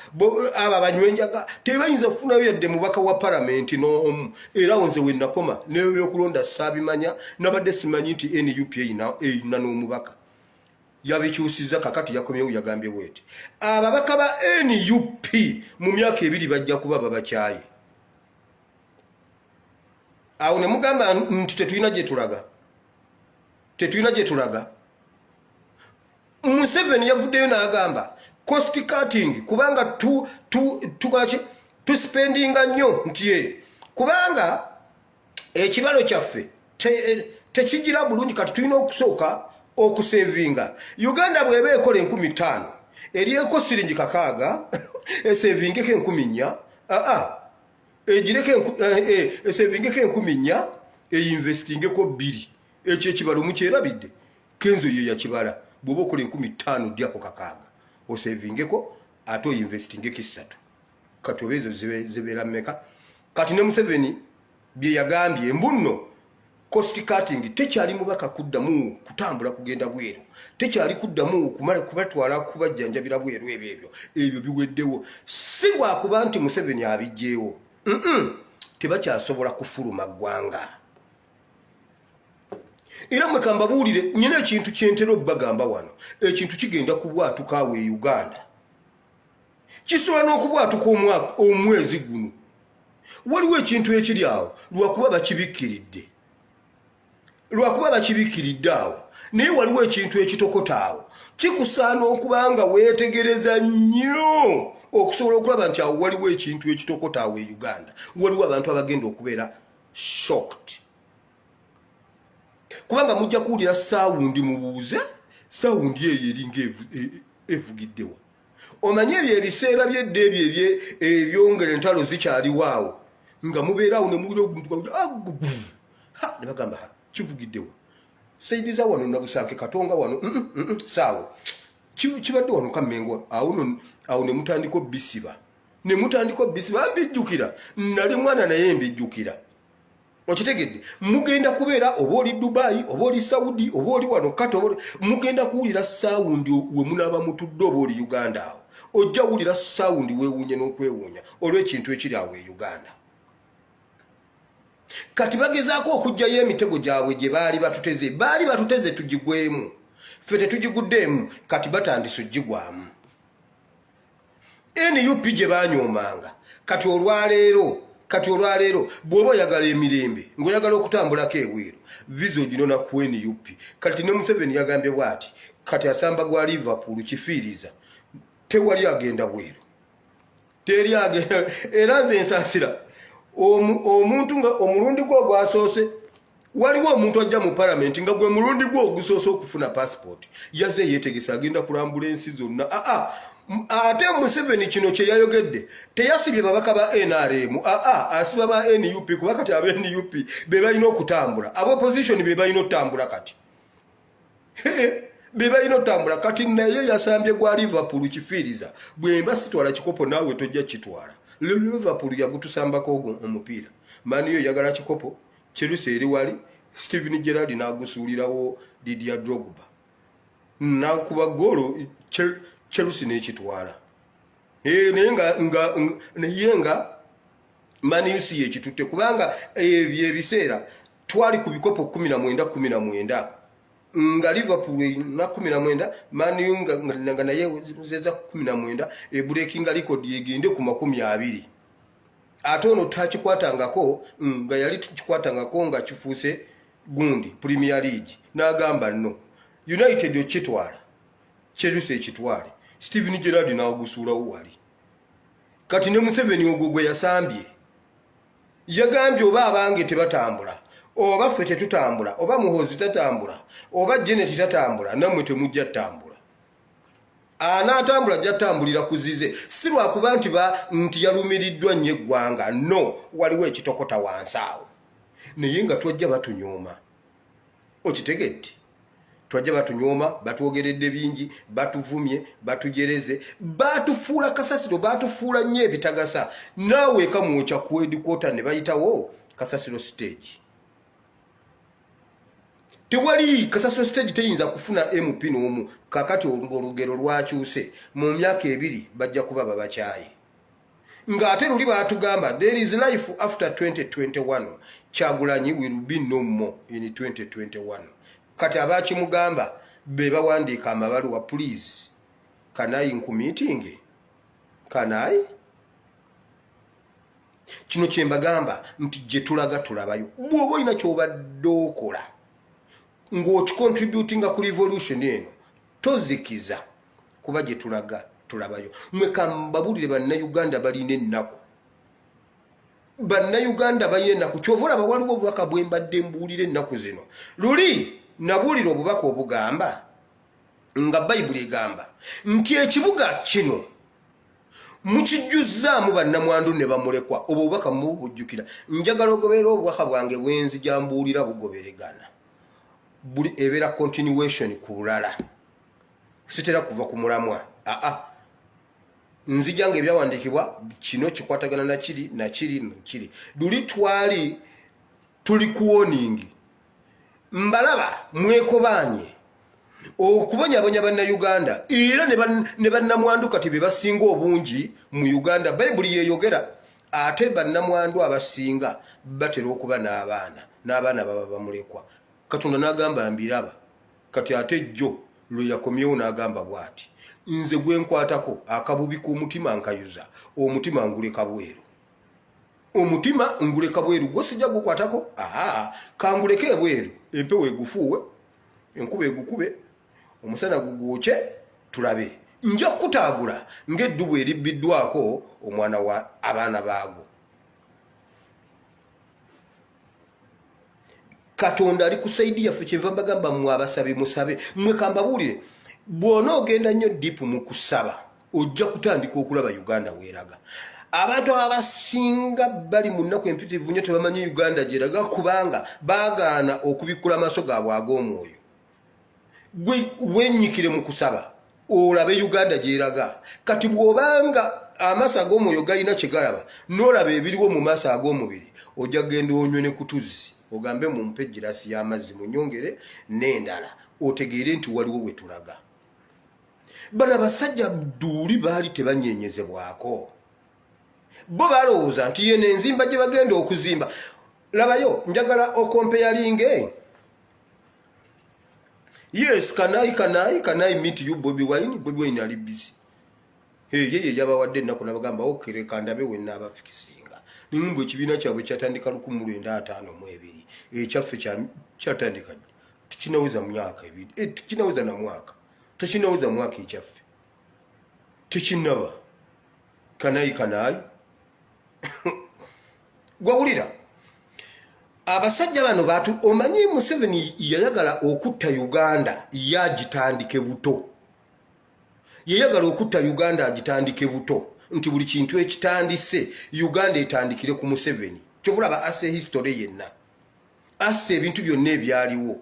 aba banywenjaga tebayinza kufuna yedde mubaka wa parliament n'omu. Era onze we nakoma neyo byokulonda sabimanya nabadde simanyi nti NUP ina n'omubaka yabikyusiza kakati yakomyewo yagambye bwete ababaka ba NUP mu myaka 2 bajja kuba babakyaye. Awo ne mugamba nti tetulina gye tulaga Museveni yavuddeyo n'agamba cost cutting kubanga tu spendinga nnyo nti kubanga ekibalo kyaffe tekigira bulungi kati tulina okusooka okusevinga. Uganda bwebe ekola 15,000 eriyeko siringi 6 esevingeke 4,000 ejireke esevingeke 4,000 einvestingeko 2 ekyo ekibalo mukyerabidde Kenzo ye yakibala bwoba okola 15,000 dyako 6 osevingeko ato investingeko 3 kati obezo zibeera mmeka. Kati ne Museveni bye yagambye mbunno cost cutting tekyali mubaka kuddamu kutambula kugenda bweru tekyali kuddamu kumala kubatwala kubajjanjabira bweru ebyo biweddewo si lwakuba nti Museveni abijjeewo tebakyasobola kufuluma ggwanga. Era mwekamba buulire nyina ekintu kyentero bagamba wano ekintu kigenda kubwatuka we Uganda kisobola n'okubwatuka omwezi guno waliwo ekintu ekiri awo lwakuba bakibikiridde awo naye waliwo ekintu ekitokota awo kikusaana okubanga weetegereza nnyo okusobola okulaba nti awo waliwo ekintu ekitokota awo e Uganda waliwo abantu abagenda okubeera shocked kubanga mujja kuwulira saawundi mubuuze saawundi eyo eringa evugiddewo omanye ebyo ebiseera byedde ebyongera entalo zikyaliwaawo nga mubeeraawo ne muwulira omuntu ne bagamba kivugiddewo saidiza wano nabusaake katonga wano saawo kibadde wano Kamengo awo ne mutandika bisiba mbijjukira nali mwana naye mbijjukira okitegedde mugenda kubeera oba oli Dubai oba oli Saudi oba oli wano kato mugenda kuwulira saawundi we munaaba mutudde oba oli Uganda awo ojja wulira saawundi weewuunye n'okwewuunya olw'ekintu ekiri awo e Uganda. Kati bagezaako okujjayo emitego gyabwe gye baali batuteze tugigwemu ffe tetugiguddeemu kati batandise ogigwamu. NUP gye banyoomanga kati olwaleero bw'oba oyagala emirembe ng'oyagala okutambulako ebweru visa oginona ku NUP. Kati ne Museveni yagambye bw'ati kati asamba gwa Liverpool kifiiriza tewali agenda bweru teri agenda. Era nze nsaasira omuntu nga omulundi gwo gwasoose waliwo omuntu ajja mu parliament nga gwe mulundi gwo ogusoose okufuna passport yaze yeetegesa agenda kulambula ensi zonna. Ate Museveni kino kye yayogedde teyasibye babaka ba NRM asiba ba NUP kuba kati aba NUP be balina okutambula aba opposition be balina okutambula kati beba ino tambula kati naye yasambye gwa Liverpool kifiiriza bwemba sitwala kikopo naawe tojja kitwala Liverpool yagutusambako omupiira Man U yagala kikopo Chelsea eri wali Steven Gerrard nagusuulirawo Didier Drogba nakuba golo Chelsea n'ekitwala naye nga Man U si yekitutte kubanga ebiseera twali ku bikopo 19 nga Liverpool na 19 Man U nga naye zeza 19 breaking record yegende ku 20 ate ono takikwatangako nga yali tukikwatangako nga kifuuse gundi Premier League n'agamba no United okitwala Chelsea ekitwale Steven Gerrard n'agusuulawo wali kati ne Museveni ogwo yasambye yagambye oba abange tebatambula oba ffe tetutambula oba Muhoozi tatambula oba Janet tatambula nammwe temujja ttambula anaatambula jatambulira kuzize si lwakuba nti yalumiriddwa nnyo eggwanga no waliwo ekitokota wansi awo naye nga twajja batunyooma okitegedde twajja batunyooma batwogeredde bingi batuvumye batujereze batufuula kasasiro batufuula nnyo ebitagasa naawe eka mwoca ku headquarter ne bayitawo kasasiro stage tewali kasasiro stage teyinza kufuna MP n'omu kakati olugero lwakyuse mu myaka 2 bajja kuba babakyaye ng'ate luli batugamba there is life after 2021 Kyagulanyi will be no more in 2021 kati abakimugamba be bawandiika amabaluwa please can I nku meeting can I kino kyembagamba nti gye tulaga tulabayo bw'oba olina ky'obadde okola ng'okicontributinga ku revolution eno tozikiza kuba gye tulaga tulabayo mwe kambabulire bannayuganda balina ennaku bannayuganda balina ennaku kyova olaba waliwo obubaka bwe mbadde mbuulira ennaku zino luli nabuulira obubaka obugamba nga Bayibuli egamba nti ekibuga kino mukijjuzzaamu bannamwandu ne bamulekwa obwo obubaka mubujjukira njagala ogoberera obubaka bwange bwenzija mbuulira bugoberegana buli ebeera continuation ku bulala sitera kuva ku mulamwa nzijanga ebyawandiikibwa kino kikwatagana nakiri luli twali tuli kuwoningi mbalaba mwekobanye okubonyabonya bannayuganda era ne bannamwandu kati be basinga obungi mu Uganda Bayibuli yeyogera ate bannamwandu abasinga batera okuba n'abaana baba bamulekwa Katonda n'agamba mbiraba kati ate jjo lwe yakomyewo n'agamba bw'ati nze gwe nkwatako akabubi k'omutima nkayuza omutima nguleka bweru omutima nguleka bweru gwe sijja gukwatako kanguleke bweru empewo egufuuwe enkuba egukube omusana gugwoke tulabe nja kutaagula ng'eddubu eribbiddwako omwana wa abaana baago Katonda ali kusaidia ffe kyeva mbagamba mmwe abasabe musabe mmwe kambabuulire bw'ona ogenda nnyo dipu mu kusaba ojja kutandika okulaba Uganda weeraga abantu abasinga bali mu nnaku empitirivu nnyo tebamanyi Uganda gyeraga kubanga baagaana okubikkula amaaso gaabwe ag'omwoyo wennyikire mu kusaba olabe Uganda gyeraga kati bw'obanga amaaso ag'omwoyo galina kye galaba n'olaba ebiriwo mu maaso ag'omubiri ojja kugenda onywe ne kutuzzi ogambe mumpe girasi y'amazzi munyongere n'endala otegeere nti waliwo we tulaga bano abasajja duuli baali tebanyenyezebwako bo balowooza nti yene enzimba gye bagenda okuzimba labayo njagala okompeyalinge yes can I meet you Bobi Wine ali busy yeye yabawadde ennaku nabagamba okereka ndabe we naabafikisinga nimbwe ekibiina kyabwe kyatandika 1952 ekyaffe kyatandika tukinaweza myaka 2 tukinaweza na mwaka tukinaweza mwaka ekyaffe tukinaba kanayi gwawulira abasajja bano batu omanyi Museveni yayagala okutta Uganda yagitandike buto yayagala okutta Uganda agitandike buto nti buli kintu ekitandise Uganda etandikire ku Museveni kyovulaba ase history yenna ase ebintu byonna ebyaliwo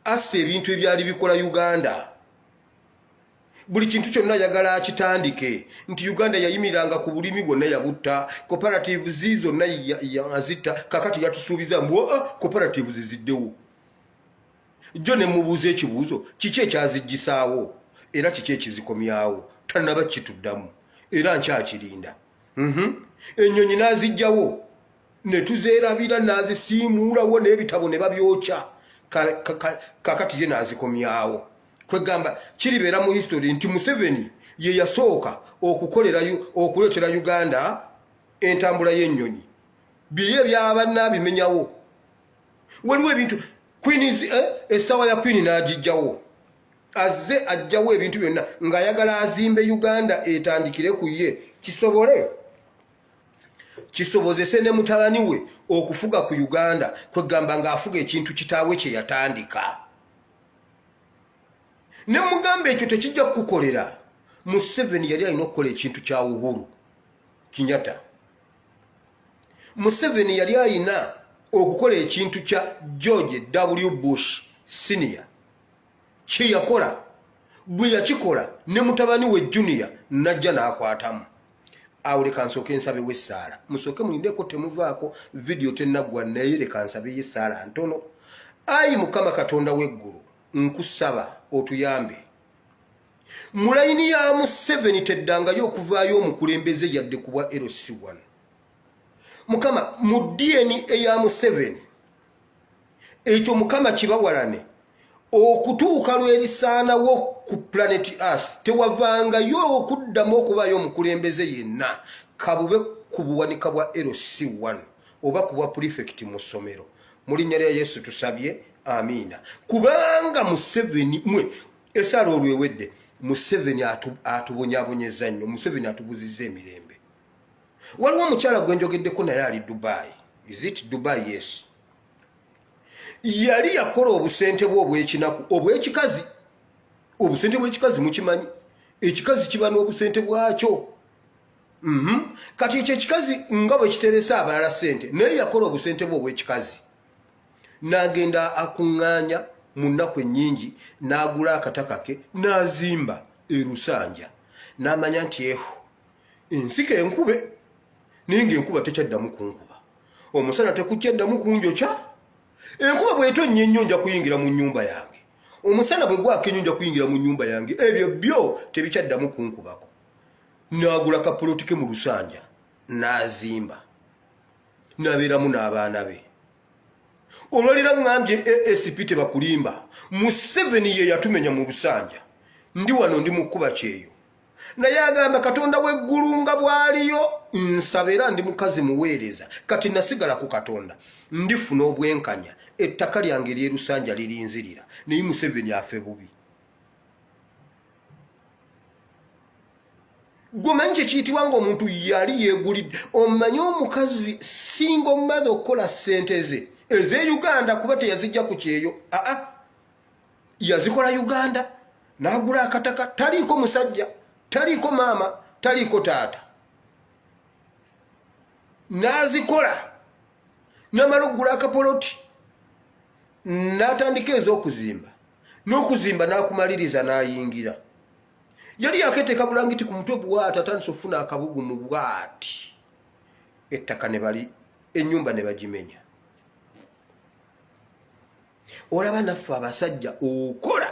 assa ebintu ebyali bikola Uganda. Buli kintu kyonna yagala akitandike nti Uganda yayimiranga ku bulimi bwonna yabutta, cooperatives zonna yazita, kakati yatusuubiza mbu cooperatives ziziddewo. Jjo ne mubuuza ekibuuzo, kiki ekyaziggisaawo era kiki ekizikomyawo? Tannaba kituddamu era nkyakirinda. Ennyonyi n'azijjawo ne tuzeerabira n'azisiimuulawo n'ebitabo ne babyokya, kakati ye n'azikomyawo. Kwegamba kiribeera mu history nti Museveni ye yasooka okuleetera Uganda entambula y'ennyonyi. Biri ebyabanna bimenyawo. Waliwo ebintu essawa ya Queen n'agijjawo. Azze ajjawo ebintu byonna ng'ayagala azimbe Uganda etandikire ku ye kisobozese ne mutabani we okufuga ku Uganda, kwegamba ng'afuga ekintu kitaawe kye yatandika. Ne mugamba ekyo tekijja kukukolera. Museveni yali alina okukola ekintu kya Uhuru Kenyatta. Museveni yali alina okukola ekintu kya George W. Bush Senior. Kye yakola, bwe yakikola ne mutabani we Junior najja n'akwatamu. Awo leka nsooke nsabewo essaala. Musooke mulindeko temuvaako video tennaggwa naye leka nsabeyo essaala ntono. Ayi Mukama Katonda w'eggulu, nkusaba otuyambe. Mu layini ya Museveni teddangayo okuvaayo omukulembeze yadde ku bwa LC1. Mukama mu DNA eya Museveni ekyo Mukama kibawalane okutuuka lwerisaanawo ku planet Earth tewavangayo okuddamu okubaayo omukulembeze yenna kabube ku buwanika bwa LC1 oba ku bwa prefect mu ssomero. Mu linnya lya Yesu tusabye, amiina. Kubanga Museveni mwe esaala olwewedde Museveni atubonyabonyeza nnyo. Museveni atubuzizza emirembe. Waliwo omukyala gwe njogeddeko naye ali Dubai. Is it Dubai? Yes. Yali yakola obusente bwe obw'ekinaku obw'ekikazi. Obusente bw'ekikazi mukimanyi. Ekikazi kiba n'obusente bwakyo. Kati ekyo ekikazi nga bwe kiteresa abalala ssente, naye yakola obusente bwe obw'ekikazi. N'agenda akuŋŋaanya mu nnaku ennyingi n'agula akataka ke n'azimba Lusanja. N'amanya nti ensika enkube naye ng'enkuba tekyaddamu kunkuba. Omusana tekukyaddamu kunjokya. Enkuba bw'etonnya ennyo nja kuyingira mu nnyumba yange. Omusana bwe gwaka ennyo nja kuyingira mu nnyumba yange. Ebyo byo tebikyaddamu kunkubako. N'agula kapuloti ke mu Lusanja n'azimba. N'abeeramu n'abaana be. Olwalira ngambye ASP tebakulimba. Museveni ye yatumenya mu Lusanja. Ndi wano ndi mu kkuba kyeyo. Naye agamba Katonda w'eggulu nga bw'aliyo nsaba era ndi mukazi muweereza. Kati nasigala ku Katonda. Ndifuna obwenkanya. Ettaka lyange ly'e Lusanja lirinzirira. Naye Museveni afe bubi. Gomanyi kye kiyitibwa ng'omuntu yali yeegulidde. Omanyi omukazi singa omumaze okukola ssente ze eze Uganda kuba teyazijja ku kyeyo. Yazikola Uganda. N'agula akataka. Taliiko musajja. Taliiko maama. Taliiko taata. N'azikola. N'amala okugula akapoloti. N'atandika ez'okuzimba. N'okuzimba n'akumaliriza n'ayingira. Yali yaketeeka bulangiti ku mutwe bw'ati atandise okufuna akabugumu bw'ati. Ettaka ne bali ennyumba ne bagimenya. Olaba naffe abasajja okola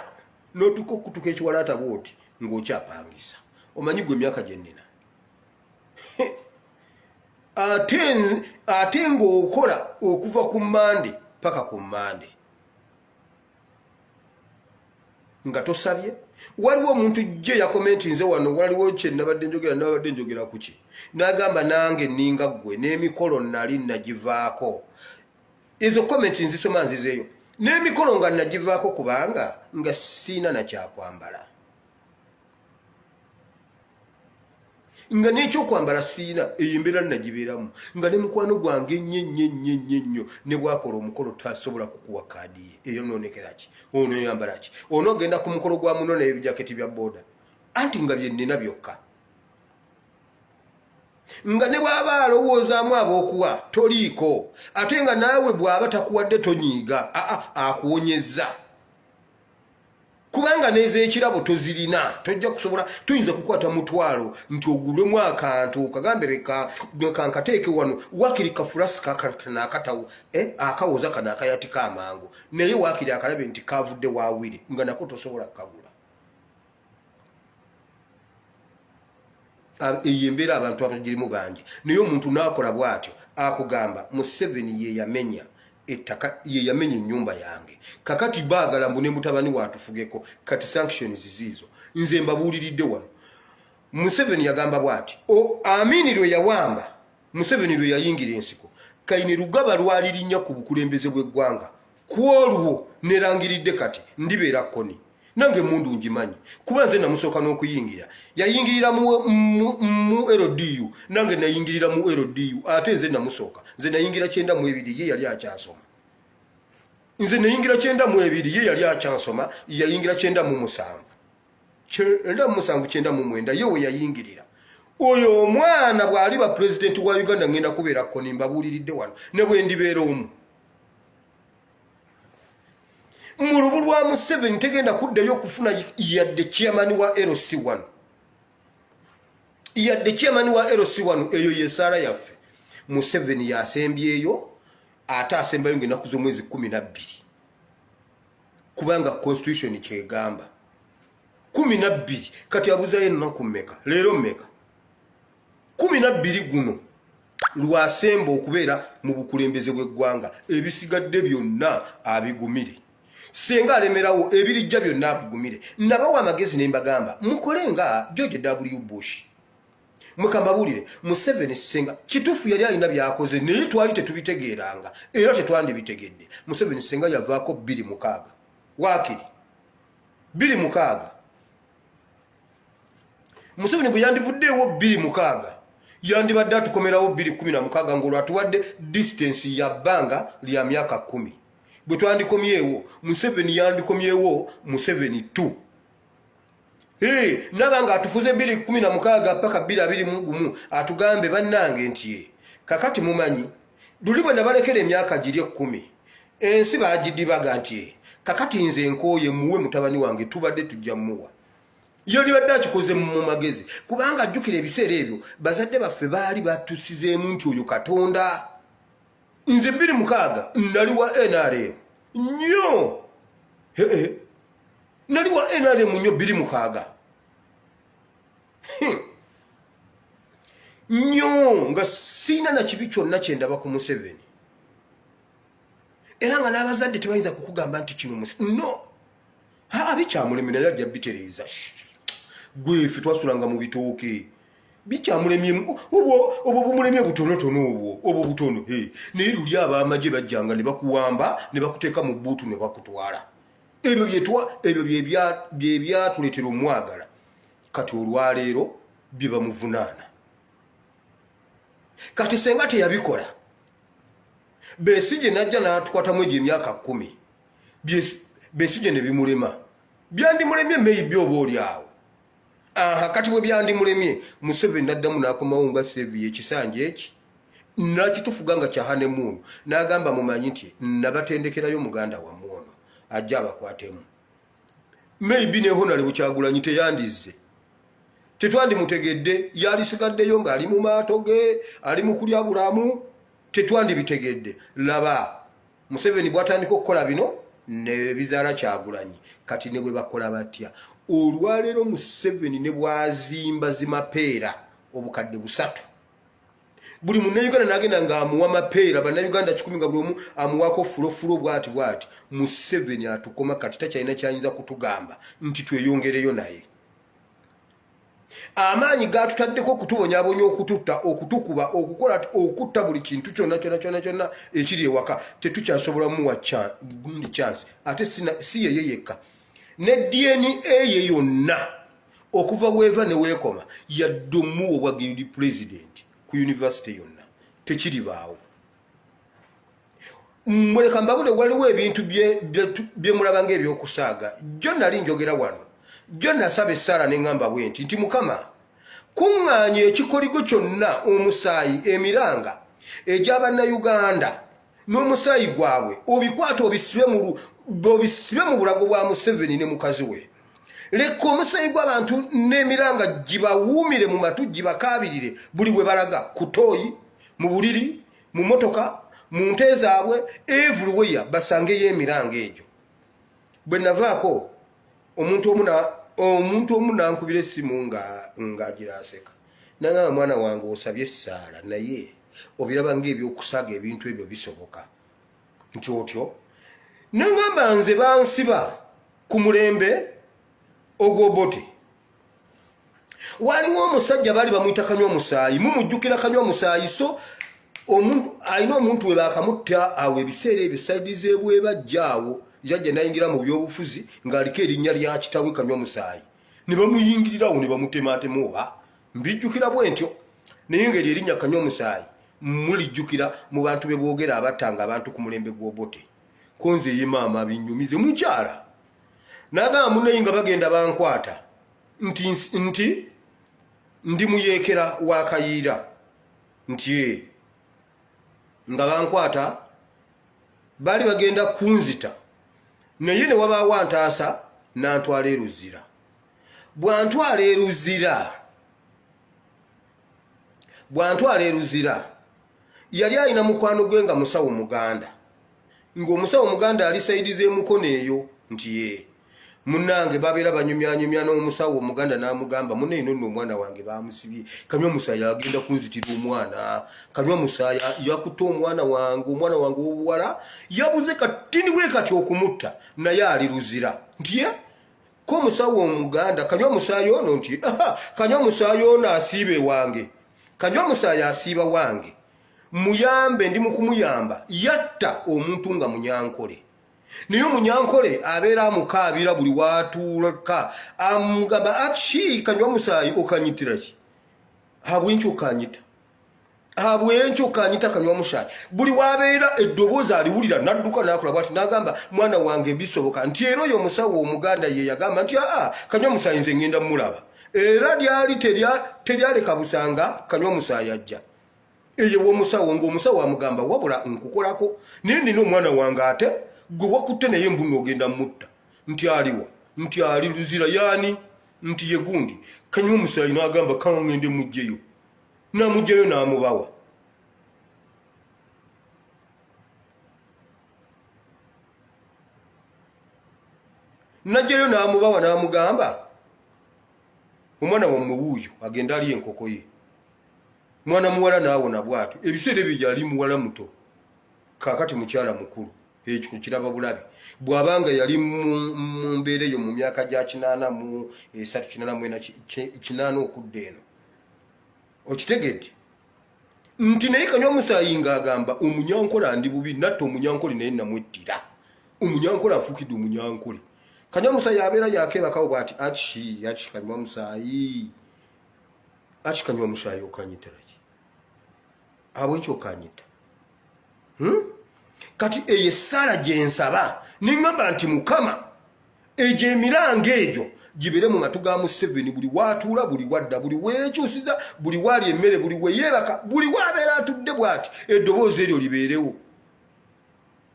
n'otuka okutuka ekiwalaata bw'oti ng'okyapangisa. Omanyi gwe emyaka gye nnina. Ate ng'okola okuva ku Mande paka ku Mande. Nga tosabye. Waliwo omuntu gye yakomenti nze wano waliwo kye nabadde njogera ku ki. N'agamba nange nninga ggwe n'emikolo nali nagivaako. Ezo komenti nzisoma nzizeeyo. N'emikolo nga nagivaako kubanga nga siina na kyakwambala. Nga n'ekyokwambala siina eyimbeera nagibeeramu. Nga ne mukwano gwange nnyo ne bwakola omukolo tasobola kukuwa kaadi ye. Eyo noonekera ki? Ono yambala ki? Ono ogenda ku mukolo gwa muno n'ebijaketi bya booda. Anti nga bye nnina byokka. Nga ne bw'aba alowoozaamu ab'okuwa toliiko. Ate nga naawe bw'aba takuwadde tonyiiga. Akuwonyezza. kubanga neze ekirabo tozirina tojja kusobola tuyinza kukwata mutwalo nti ogulwemu akantu kagambireka kankateeke wano wakiri kafulasi kakana akatawo akawoza kana akayatika amangu naye wakiri akalabe nti kavudde wawiri nga nako tosobola kagula eyembera abantu abagirimu bangi naye omuntu nakola bwatyo akugamba Museveni ye yamenya ettaka ye yamenya ennyumba yange kakati baagala mbune mutabani watufugeko kati sanctions zizo nze mbabuuliridde wano Museveni yagamba bwati Amini lwe yawamba Museveni lwe yayingira ensiko kayine lugaba lwalirinnya ku bukulembeze bw'eggwanga kwolwo nerangiridde kati ndibeera koni nange mundu njimanyi kuba nze namusooka n'okuyingira yayingirira mu LDU nange nayingirira mu LDU ate nze namusooka nze nayingira 92 ye yali akyasoma nze nayingira 92 ye yali akyasoma yayingira 97 9 ye we yayingirira oyo omwana bwali ba president wa Uganda ngenda kubeera koni mbabuuliridde wano ne bwe ndibeera omu Mulubu lwa Museveni tegenda kuddayo kufuna yadde chairman wa LC1 yadde chairman wa LC1 eyo yesala yaffe Museveni yasembyeyo ate asembayo ng'ennaku z'omwezi 12 kubanga constitution kyegamba 12 kati abuzayo ennaku mmeka leero mmeka 12 guno lwasemba okubeera mu bukulembeze bw'eggwanga ebisigadde byonna abigumire senga alemerawo ebirijja byonna abigumire nabawa amagezi ne mbagamba mukole nga George W. Bush mukambabulire Museveni senga kitufu yali alina byakoze naye twali tetubitegeeranga era tetwandibitegedde Museveni senga yavaako 26 wakiri 26 Museveni bwe yandivuddeewo 26 yandibadde atukomerawo 216 ng'olwatuwadde distance ya bbanga lya myaka 10 bwe twandikomyewo Museveni yandikomyewo Museveni 2 nabanga atufuze 216 paka 221 atugambe bannange nti kakati mumanyi luli bwe nabalekera emyaka giri 10 ensi bagidibaga nti kakati nze nkooye muwe mutabani wange tubadde tujja muwa yali badde akikoze mu magezi kubanga ajjukira ebiseera ebyo bazadde baffe baali batusizeemu nti oyo Katonda nze 26 nali wa NRM nnyo nali wa NRM nnyo 26 nnyo nga sina na kibi kyonna kye ndaba ku Museveni era nga n'abazadde tebayinza kukugamba nti kino no bikyamulemi naye ajja bitereeza gwefe twasulanga mu bitooke bicyamulemye obwo bumulemye butonotono obwo butono naye luli ab'amagye bajjanga ne bakuwamba ne bakuteeka mu bbuutu ne bakutwala ebyo bye byatuleetera omwagala kati olwaleero bye bamuvunaana kati senga teyabikola Besigye najja n'atukwatamu egyo emyaka 10 Besigye ne bimulema byandimulemye maybe oba oli awo kati bwe byandimulemye Museveni naddamu n'akomawo nga sevi ekisanja eki nakitufuga nga kya honeymoon n'agamba mumanyi nti nabatendekerayo muganda wammwe ono ajja abakwatemu maybe ne Honorable Kyagulanyi teyandizze tetwandimutegedde yalisigaddeyo ng'ali mu maato ge ali mu kulya bulamu tetwandibitegedde laba Museveni bw'atandika okukola bino ne bizaala Kyagulanyi kati ne bwe bakola batya olwaleero Museveni ne bwazimba zimapeera obukadde 3 buli munnayuganda n'agenda ng'amuwa mapeera bannayuganda 10 nga buli omu amuwaako fulofulo bwati Museveni atukoma kati takyalina kyayinza kutugamba nti tweyongereyo naye amaanyi gatutaddeko okutubonyaabonya okututta okutukuba okukola okutta buli kintu kyonna ekiri ewaka tetukyasobola muwa chance ate si yeye yekka ne DNA ye yonna okuva weva ne weekoma yaddomu obwagirira president ku university yonna tekiri baawo muleka mbabule waliwo ebintu bye mulabanga ebyokusaaga jjo nali njogera wano jjo nasaba essala ne ngamba bwenti nti Mukama kuŋŋaanya ekikoligo kyonna omusaayi emiranga egy'abannayuganda n'omusaayi gwabwe obikwata obisibe mu bulago bwa Museveni ne mukazi we. Leka omusaayi gw'abantu n'emiranga gibawuumire mu matu gibakaabirire buli bwe balaga ku tooyi, mu buliri, mu motoka, mu nte zaabwe, everywhere basangeyo emiranga egyo. Bwe navaako omuntu omu nankubira essimu ng'agira aseka. Nangamba mwana wange osabye essaala naye obiraba ng'ebyokusaaga ebintu ebyo bisoboka. Nti otyo nangamba nze bansiba ku mulembe ogw'Obote. Waliwo omusajja bali bamuyita Kanywamusaayi, mumujjukira Kanywamusaayi. So alina omuntu we bakamutta awo ebiseera ebyo sayidi z'ebwebajjaawo yajja nayingira mu byobufuzi ng'aliko erinnya lya kitawe Kanywamusaayi. Ne bamuyingirirawo ne bamutemaatema oba mbijjukira bwe ntyo. Naye ngeri erinnya Kanywamusaayi mulijjukira mu bantu be boogera abattanga abantu ku mulembe gw'Obote. Konze ye maama binyumize mukyala. Nagamba munne nga bagenda bankwata nti ndi muyeekera wa Kayiira nti nga bankwata bali bagenda kunzita naye ne wabaawo antaasa n'antwala e Luzira. Bw'antwala e Luzira yali alina mukwano gwe nga musawo Muganda, ng'omusawo Muganda ali sayidi z'emukono eyo nti ye munnange babeera banyumyanyumya n'omusawo Muganda n'amugamba munne ino nno omwana wange bamusibye. Kanywamusaayi agenda kunzitira omwana. Kanywamusaayi yakutte omwana wange w'obuwala yabuze katini bwe kati okumutta naye ali Luzira. Nti ye ko omusawo Omuganda Kanywamusaayi ono nti Kanywamusaayi ono asiiba ewange. Kanywamusaayi asiiba wange muyambe ndi mu kumuyamba yatta omuntu nga Munyankole. Naye Munyankole abeera amukaabira buli watuulaka amugamba aki Kanywamusaayi okanyitira ki? Habwenkyo okanyita Kanywamusaayi. Buli wabeera eddoboozi aliwulira n'adduka n'akola bw'ati n'agamba mwana wange bisoboka. Nti era oyo omusawo Omuganda ye yagamba nti Kanywamusaayi nze ngenda mulaba. Era lyali teryaleka busanga Kanywamusaayi ajja. Eyo w'omusawo ng'omusawo amugamba wabula nkukolako naye nina omwana wange ate gwe wakutte naye mbuno ogenda mutta. Nti aliwa? Nti ali Luzira. Yani nti ye gundi. Kanywamusaayi n'agamba kangende mujjeyo. Namujjeyo n'amubawa. Najjayo n'amubawa n'amugamba omwana wammwe wuuyo agenda ali enkoko ye. Mwana muwala n'awona bw'atyo. Ebiseera ebyo yali muwala muto. Kaakati mukyala mukulu. Ekyo kiraba bulabi. Bw'abanga yali mu mbeera eyo mu myaka gya 83 84 okudda eno. Okitegedde? Nti naye Kanywamusaayi ng'agamba Omunyankole ndi bubi natta Omunyankole naye namwettira. Omunyankole afuukidde Omunyankole. Kanywamusaayi abeera yakebakawo bw'ati aki Kanywamusaayi. Aki Kanywamusaayi okanyitira ki? Habwenkyo okanyita. Kati eyo essaala gye nsaba neŋŋamba nti Mukama egyo emiranga egyo gibeere mu matu ga Museveni buli watuula buli wadda buli weekyusiza buli waali emmere buli weyeebaka buli wabeera atudde bw'ati eddoboozi eryo libeerewo.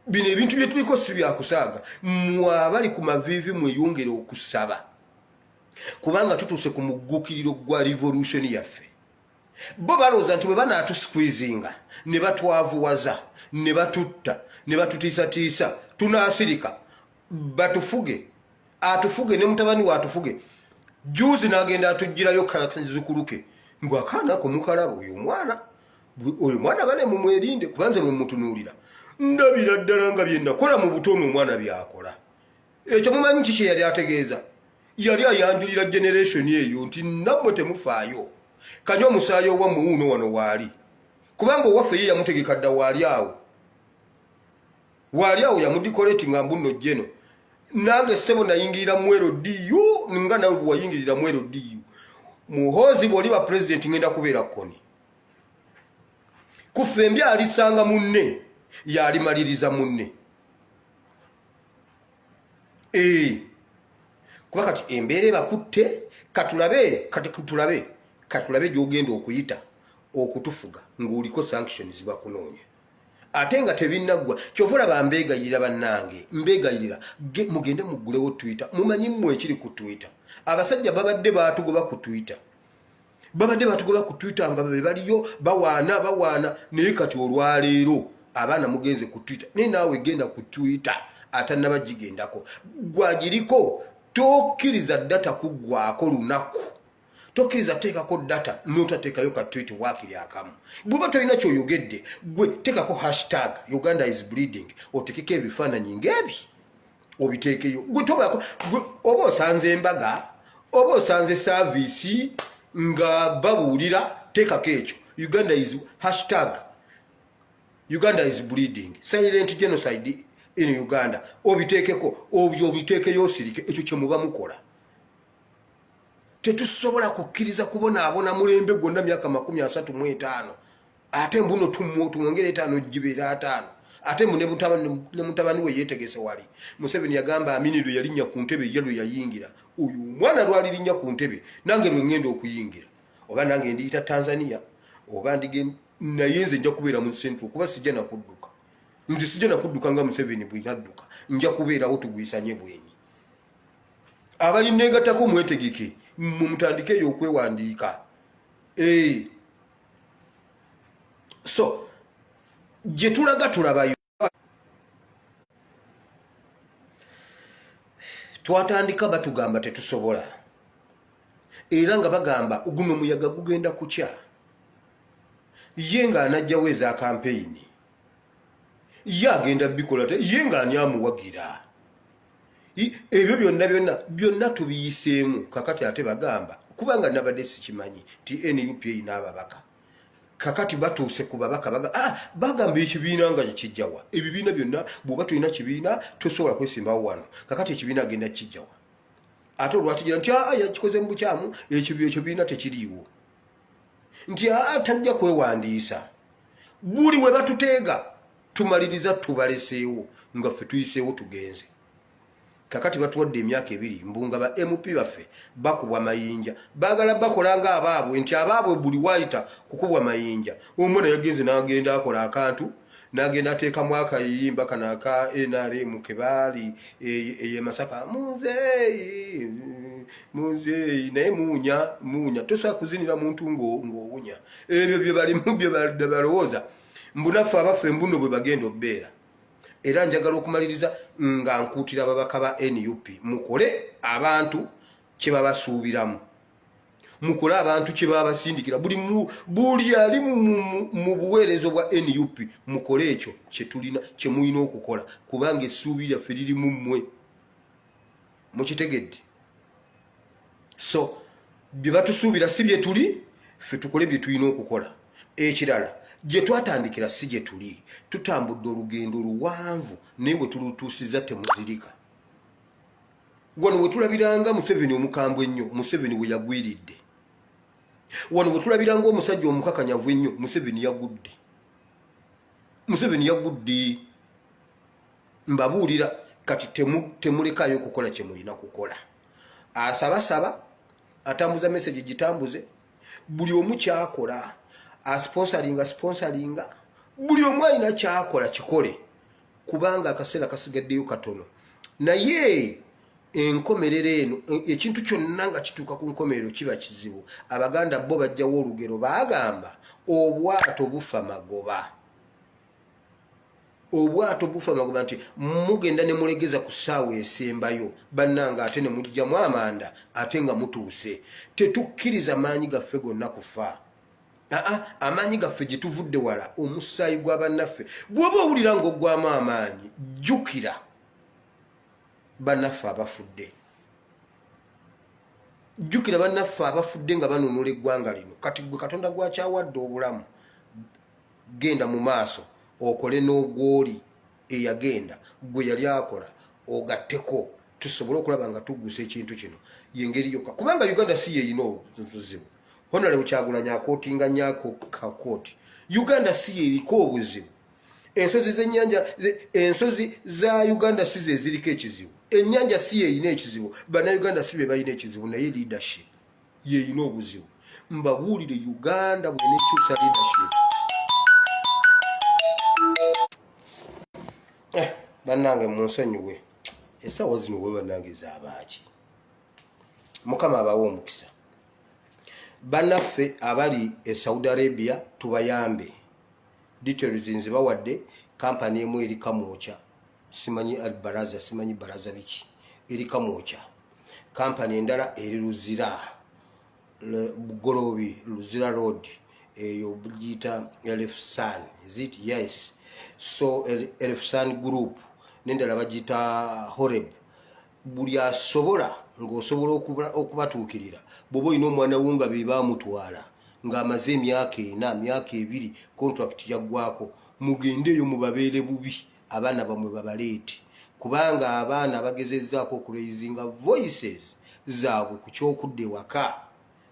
Bino ebintu bye tuliko si byakusaaga. Mmwe abali ku maviivi mweyongere okusaba kubanga tutuuse ku muggukiriro gwa revolution yaffe. Bo balowooza nti bwe banaatusikwizinga ne batwavuwaza ne batutta ne batutiisatiisa tunaasirika batufuge atufuge ne mutabani wa atufuge. Juzi n'agenda atugirayo kazukuluke ng'akaanako mukalaba oyo mwana bane mumwerinde kubanze bwe mutunuulira ndabira ddala nga bye nakola mu butono omwana byakola. Ekyo mumanyi kiki yali ategeeza? Yali ayanjulira generation eyo nti nammwe temufaayo. Kanywamusaayi owammwe wuuno wano waali kubanga owaffe ye yamutegeka dda waali awo yamudikoleti nga mbuno jeno. Nange ssebo nayingirira Mwero DU nga nawe bwe wayingirira Mwero DU. Muhoozi bw'oliba president ngenda kubeera kkoni. Kuffembi alisanga munne yalimaliriza munne. Kuba kati embeera ebakutte katulabe gy'ogenda okuyita okutufuga ng'oliko sanctions bakunoonya. atenga tebinnagwa kyovula bambegayirira bannange mbegayirira mugende mugulewo Twitter mumanyi mmwe ekiri ku Twitter abasajja babadde batugoba ku Twitter nga be baliyo bawaana naye kati olwaleero abaana mugenze ku Twitter naye naawe genda ku Twitter atannabagigendako gwagiriko tokkiriza data kuggwako lunaku tokkiriza teekako data notateekayo ka tweet waakiri akamu bw'oba tolina kyoyogedde gwe teekako hashtag Uganda is bleeding otekeko ebifaananyi ng'ebi obiteekeyo gwe tobaako oba osanze embaga oba osanze saavisi nga babuulira teekako ekyo Uganda is bleeding silent genocide in Uganda obiteekeko obiteekeyo osirike ekyo kye muba mukola tetusobola kukkiriza kubonaabona mulembe gwonna myaka 35 ate mbuno tumwongere 5 gibeera 5 ate ne mutabani we yeetegese wali Museveni yagamba Aminido yalinnya ku ntebe ye lwe yayingira uyu mwana lwali linnya ku ntebe nange lwe ngenda okuyingira oba nange ndiyita Tanzania oba nayenze nja kubeera mu Central kuba sijja nakudduka nzi sijja nakudduka nga Museveni bwe yadduka nja kubeerawo tugwisanye bwenyi abali negatako mwetegeke mumutandikeyo okwewandiika so gye tulaga tulabayo twatandika batugamba tetusobola era nga bagamba guno muyaga gugenda kukya ye nga anajjawo eza kampeyini ye agenda bikola ye nga ani amuwagira ebyo byonna tubiyiseemu kakati ate bagamba kubanga nabadde sikimanyi ti NUP n'ababaka kakati batuuse ku babaka bagamba ekibiina nga kijjawa ebibiina byonna bw'oba tulina kibiina tosobola kwesimbawo wano kakati ekibiina agenda kijjawa ate olwatigira nti yakikoze mu bukyamu ekibiina tekiriiwo nti tajja kwewandiisa buli we batuteega tumaliriza tubaleseewo nga ffe tuyiseewo tugenze kakati batuwadde emyaka 2 mbunga ba MP baffe bakubwa mayinja bagala bakola nga abaabwe nti abaabwe buli waita kukubwa mayinja omwana yagenze n'agenda akola akantu n'agenda ateekamu akayimba kanaka NRM kebaali eye Masaka muzeeyi naye muunya tosobola kuzinira muntu ng'owunya ebyo bye balimu bye balowooza mbunaffe abaffe mbuno bwe bagenda obbeera era njagala okumaliriza nga nkuutira ababaka ba NUP mukole abantu kye babasuubiramu mukole abantu kye babasindikira buli ali mu buweerezo bwa NUP mukole ekyo kye tulina kye mulina okukola kubanga essuubi lyaffe liri mu mmwe mukitegedde so bye batusuubira si bye tuli ffe tukole bye tulina okukola ekirala gye twatandikira si gye tuli tutambudde olugendo luwanvu naye bwe tulutuusiza temuzirika wano we tulabiranga Museveni omukambwe ennyo Museveni we yagwiridde wano we tulabiranga omusajja omukakanyavu ennyo Museveni yagudde mbabuulira kati temulekayo okukola kye mulina kukola asabasaba atambuza message gitambuze buli omu kyakola sponsoringa buli omu alina kyakola kikole kubanga akaseera kasigaddeyo katono naye enkomerero eno ekintu kyonna nga kituuka ku nkomerero kiba kizibu abaganda bo bajjawo olugero bagamba obwato bufa magoba nti mugenda ne mulegeza ku ssaawa esembayo bannanga ate ne mujjamu amanda ate nga mutuuse tetukkiriza maanyi gaffe gonna kufa amaanyi gaffe gye tuvudde wala omusaayi gwa bannaffe bw'oba owulira ng'oggwamu amaanyi jjukira bannaffe abafudde nga banunula eggwanga lino kati gwe Katonda gwakyawadde obulamu genda mu maaso okole n'ogwoli eyagenda gwe yali akola ogatteko tusobole okulaba nga tuggusa ekintu kino yengeri yokka kubanga Uganda si yeyina obuzibu Honorable Kyagulanyi akootinga nnyako kakooti Uganda si yeriko obuzibu ensozi za Uganda si ze ziriko ekizibu ennyanja si yeyina ekizibu bannayuganda si be balina ekizibu naye leadership yeyina obuzibu mbabuulire Uganda bw'enekyusa leadership bannange munsonyiwe essaawa zino we bannange zaabaaki mukama abawa omukisa bannaffe abali e Saudi Arabia tubayambe details nzibawadde kampani emu eri Kamwokya simanyi Albaraza simanyi baraza biki eri Kamwokya kampani endala eri Luzira Bugolobi Luzira Road eyo bugiyita Elefsan is it yes so Elefsan group nendala bagiyita Horeb buli asobola ng'osobola okubatuukirira bw'oba olina omwana wo nga be baamutwala ng'amaze emyaka 4 myaka 2 contract yaggwako mugendeeyo mubabeere bubi abaana bamwe babaleete kubanga abaana bagezezzaako okuraizinga voices zaabwe ku kyokudda ewaka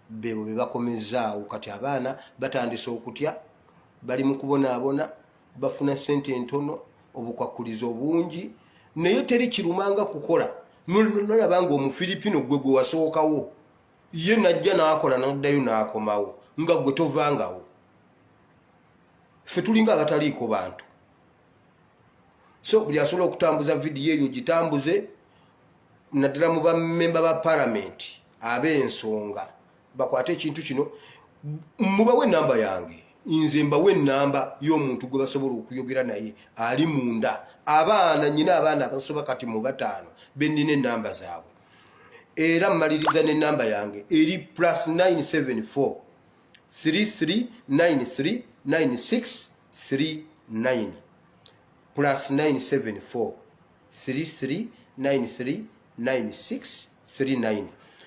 bebo be bakomezaawo kati abaana batandise okutya bali mu kubonaabona bafuna ssente entono obukwakulizo obungi naye teri kirumanga kukola nolabanga omufiripino gwe gwe wasookawo ye najja n'akola n'addayo n'akomawo nga gwe tovangawo ffe tulinga abataliiko bantu so buli asobola okutambuza vidiyo eyo gitambuze naddala mu bammemba ba palamenti ab'ensonga bakwate ekintu kino mubawe enamba yange nze mbawe enamba y'omuntu gwe basobola okuyogera naye ali munda abaana nyina abaana abasoba kati mu 5 bennina enamba zaabwe era mmaliriza n'enamba yange eri +974 3393 9639 +974 3393 9639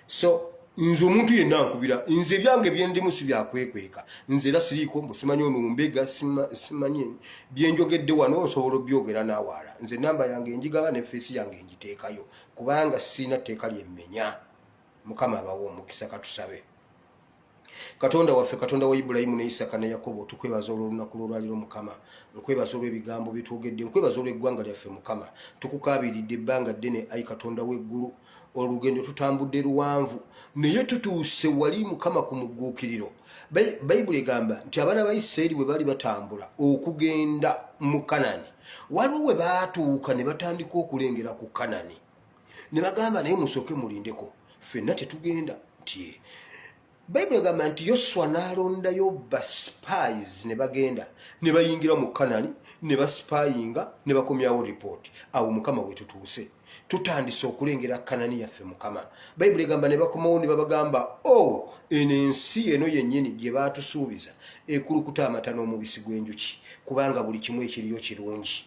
so nze omuntu yenna nkubira nze ebyange byendimu si byakwekweka nze era siriiko mbusimanyi ono mbega simanyi byenjogedde wano osobola obyogera n'awaala nze namba yange enjigaba ne feesi yange njiteekayo kubanga sirina tteeka lyemmenya mukama abawo omukisa katusabe katonda waffe katonda wa Ibulayimu ne Isaka ne Yakobo tukwebaza olw'olunaku lw'olwaliro mukama nkwebaza olw'ebigambo bitwogedde nkwebaza olw'eggwanga lyaffe mukama tukukabiridde ebbanga ddene ayi katonda w'eggulu olugendo tutambudde luwanvu naye tutuuse wali mukama ku mugguukiriro bayibuli egamba nti abaana ba Isirayiri bwe bali batambula okugenda mu Kanani waliwo we baatuuka ne batandika okulengera ku Kanani ne bagamba naye musooke mulindeko ffenna tetugenda nti bayibuli egamba nti Yoswa n'alondayo baspies ne bagenda ne bayingira mu Kanani ne baspayinga ne bakomyawo ripooti awo mukama we tutuuse tutandise okulengera Kanani yaffe mukama bayibuli egamba ne bakomawo ne babagamba eno ensi eno yennyini gye baatusuubiza ekulukuta amata n'omubisi gw'enjuki kubanga buli kimu ekiriyo kirungi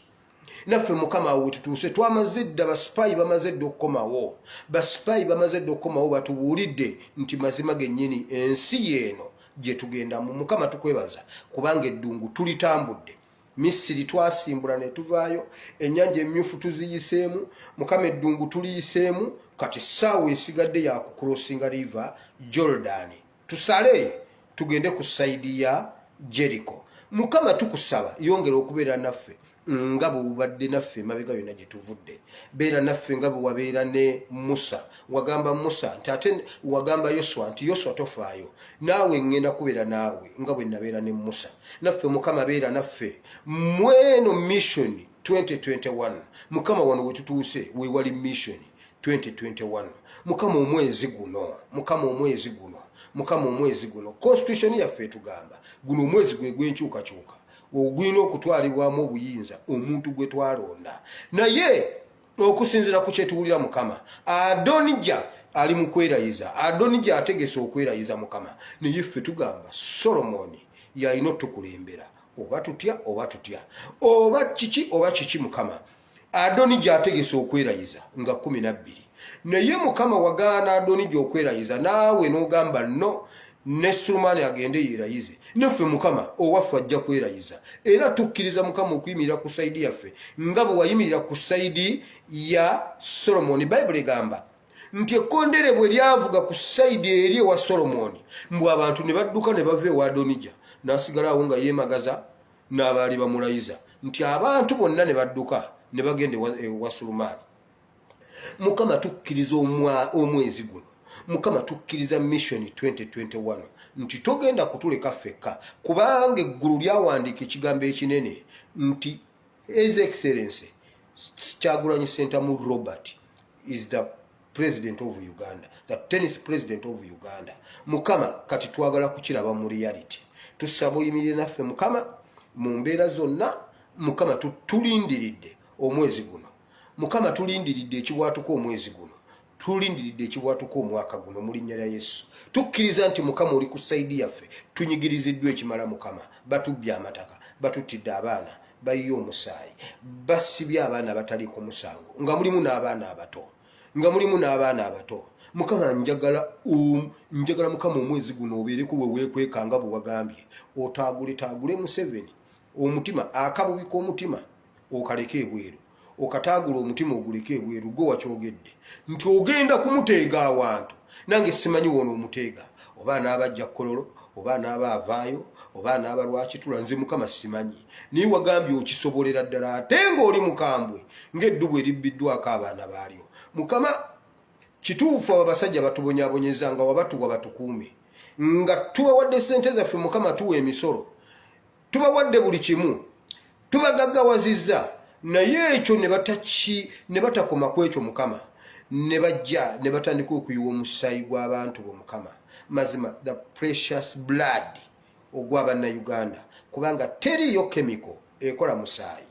naffe mukama we tutuuse twamaze dda basipayi bamaze dda okukomawo basipayi bamaze dda okukomawo batubuulidde nti mazima gennyini ensi yeeno gye tugenda mu mukama tukwebaza kubanga eddungu tulitambudde Misiri twasimbula ne tuvaayo ennyanja emmyufu tuziyiseemu mukama eddungu tuliyiseemu kati ssaawa esigadde ya kucrossinga river Jordan tusale tugende ku saidi ya Jericho mukama tukusaba yongera okubeera naffe nga bwe bubadde naffe mabega yonna gye tuvudde beera naffe nga bwe wabeera ne Musa wagamba Musa nti ate wagamba Yoswa nti Yoswa tofaayo naawe ngenda kubeera naawe nga bwe nabeera ne Musa naffe mukama beera naffe mweno mission 2021 mukama wano we tutuuse we wali mission 2021 mukama omwezi guno constitution yaffe tugamba guno omwezi gwe gwenkyukakyuka ogwina okutwalibwamu obuyinza omuntu gwe twalonda naye okusinzira ku kyetuwulira mukama Adonija ali mu kwerayiza Adonija ategese okwerayiza mukama naye ffe tugamba Solomoni yalina otukulembera oba tutya oba kiki mukama Adonija ategese okwerayiza nga 12 naye mukama wagaana Adonija okwerayiza naawe n'ogamba no ne Sulumani agende yerayize naffe mukama owaffe ajja kwerayiza era tukkiriza mukama okuyimirira ku saidi yaffe nga bwe wayimirira ku saidi ya Solomoni bayibuli egamba nti ekkondere bwe lyavuga ku saidi eri ewa Solomoni mbwe abantu ne badduka ne bava ewa Adonija n'asigalawo nga yeemagaza n'abaali bamulayiza nti abantu bonna ne badduka ne bagenda ewa Sulumani mukama tukkiriza omwezi guno mukama tukkiriza mission 2021 nti togenda kutuleka ffekka kubanga eggulu lyawandiika ekigambo ekinene nti His Excellency Kyagulanyi Ssentamu Robert is the president of Uganda, the 10th president of Uganda. Mukama kati twagala kukiraba mu reality. Tusaba oyimirire naffe Mukama mu mbeera zonna. Mukama tulindiridde omwezi guno. Mukama tulindiridde ekibwatuko omwezi guno. Tulindiridde ekibwatuko omwaka guno mu linnya lya Yesu. Tukkiriza nti Mukama oli ku saidi yaffe. Tunyigiriziddwa ekimala Mukama. Batubbye amataka, batutidde abaana, bayiye omusaayi, basibye abaana bataliiko musango, nga mulimu n'abaana abato. Mukama njagala Mukama omwezi guno obeereko we weekwekanga bwe wagambye. Otaagule Museveni omutima, akabubi k'omutima okaleke ebweru. Okataagula omutima oguleke ebweru. Gwe wakyogedde nti ogenda kumuteega awantu. Nange simanyi wono omuteega. Oba n'abajja Kololo, oba n'abaavaayo, oba n'abalwakitula, nze Mukama simanyi. Naye wagambye okisobolera ddala ate ng'oli mukambwe ng'eddubu eribbiddwako abaana baalyo. Mukama kituufu abasajja batubonyaabonyeza nga wabatuwa batukuume. Nga tubawadde ssente zaffe Mukama tuwa emisolo. Tubawadde buli kimu. Tubagaggawazizza. Naye ekyo ne batakoma ku ekyo Mukama. Ne bajja ne batandika okuyiwa omusaayi gw'abantu bo Mukama. Mazima the precious blood ogw'Abannayuganda. Kubanga teriyo chemical ekola musaayi.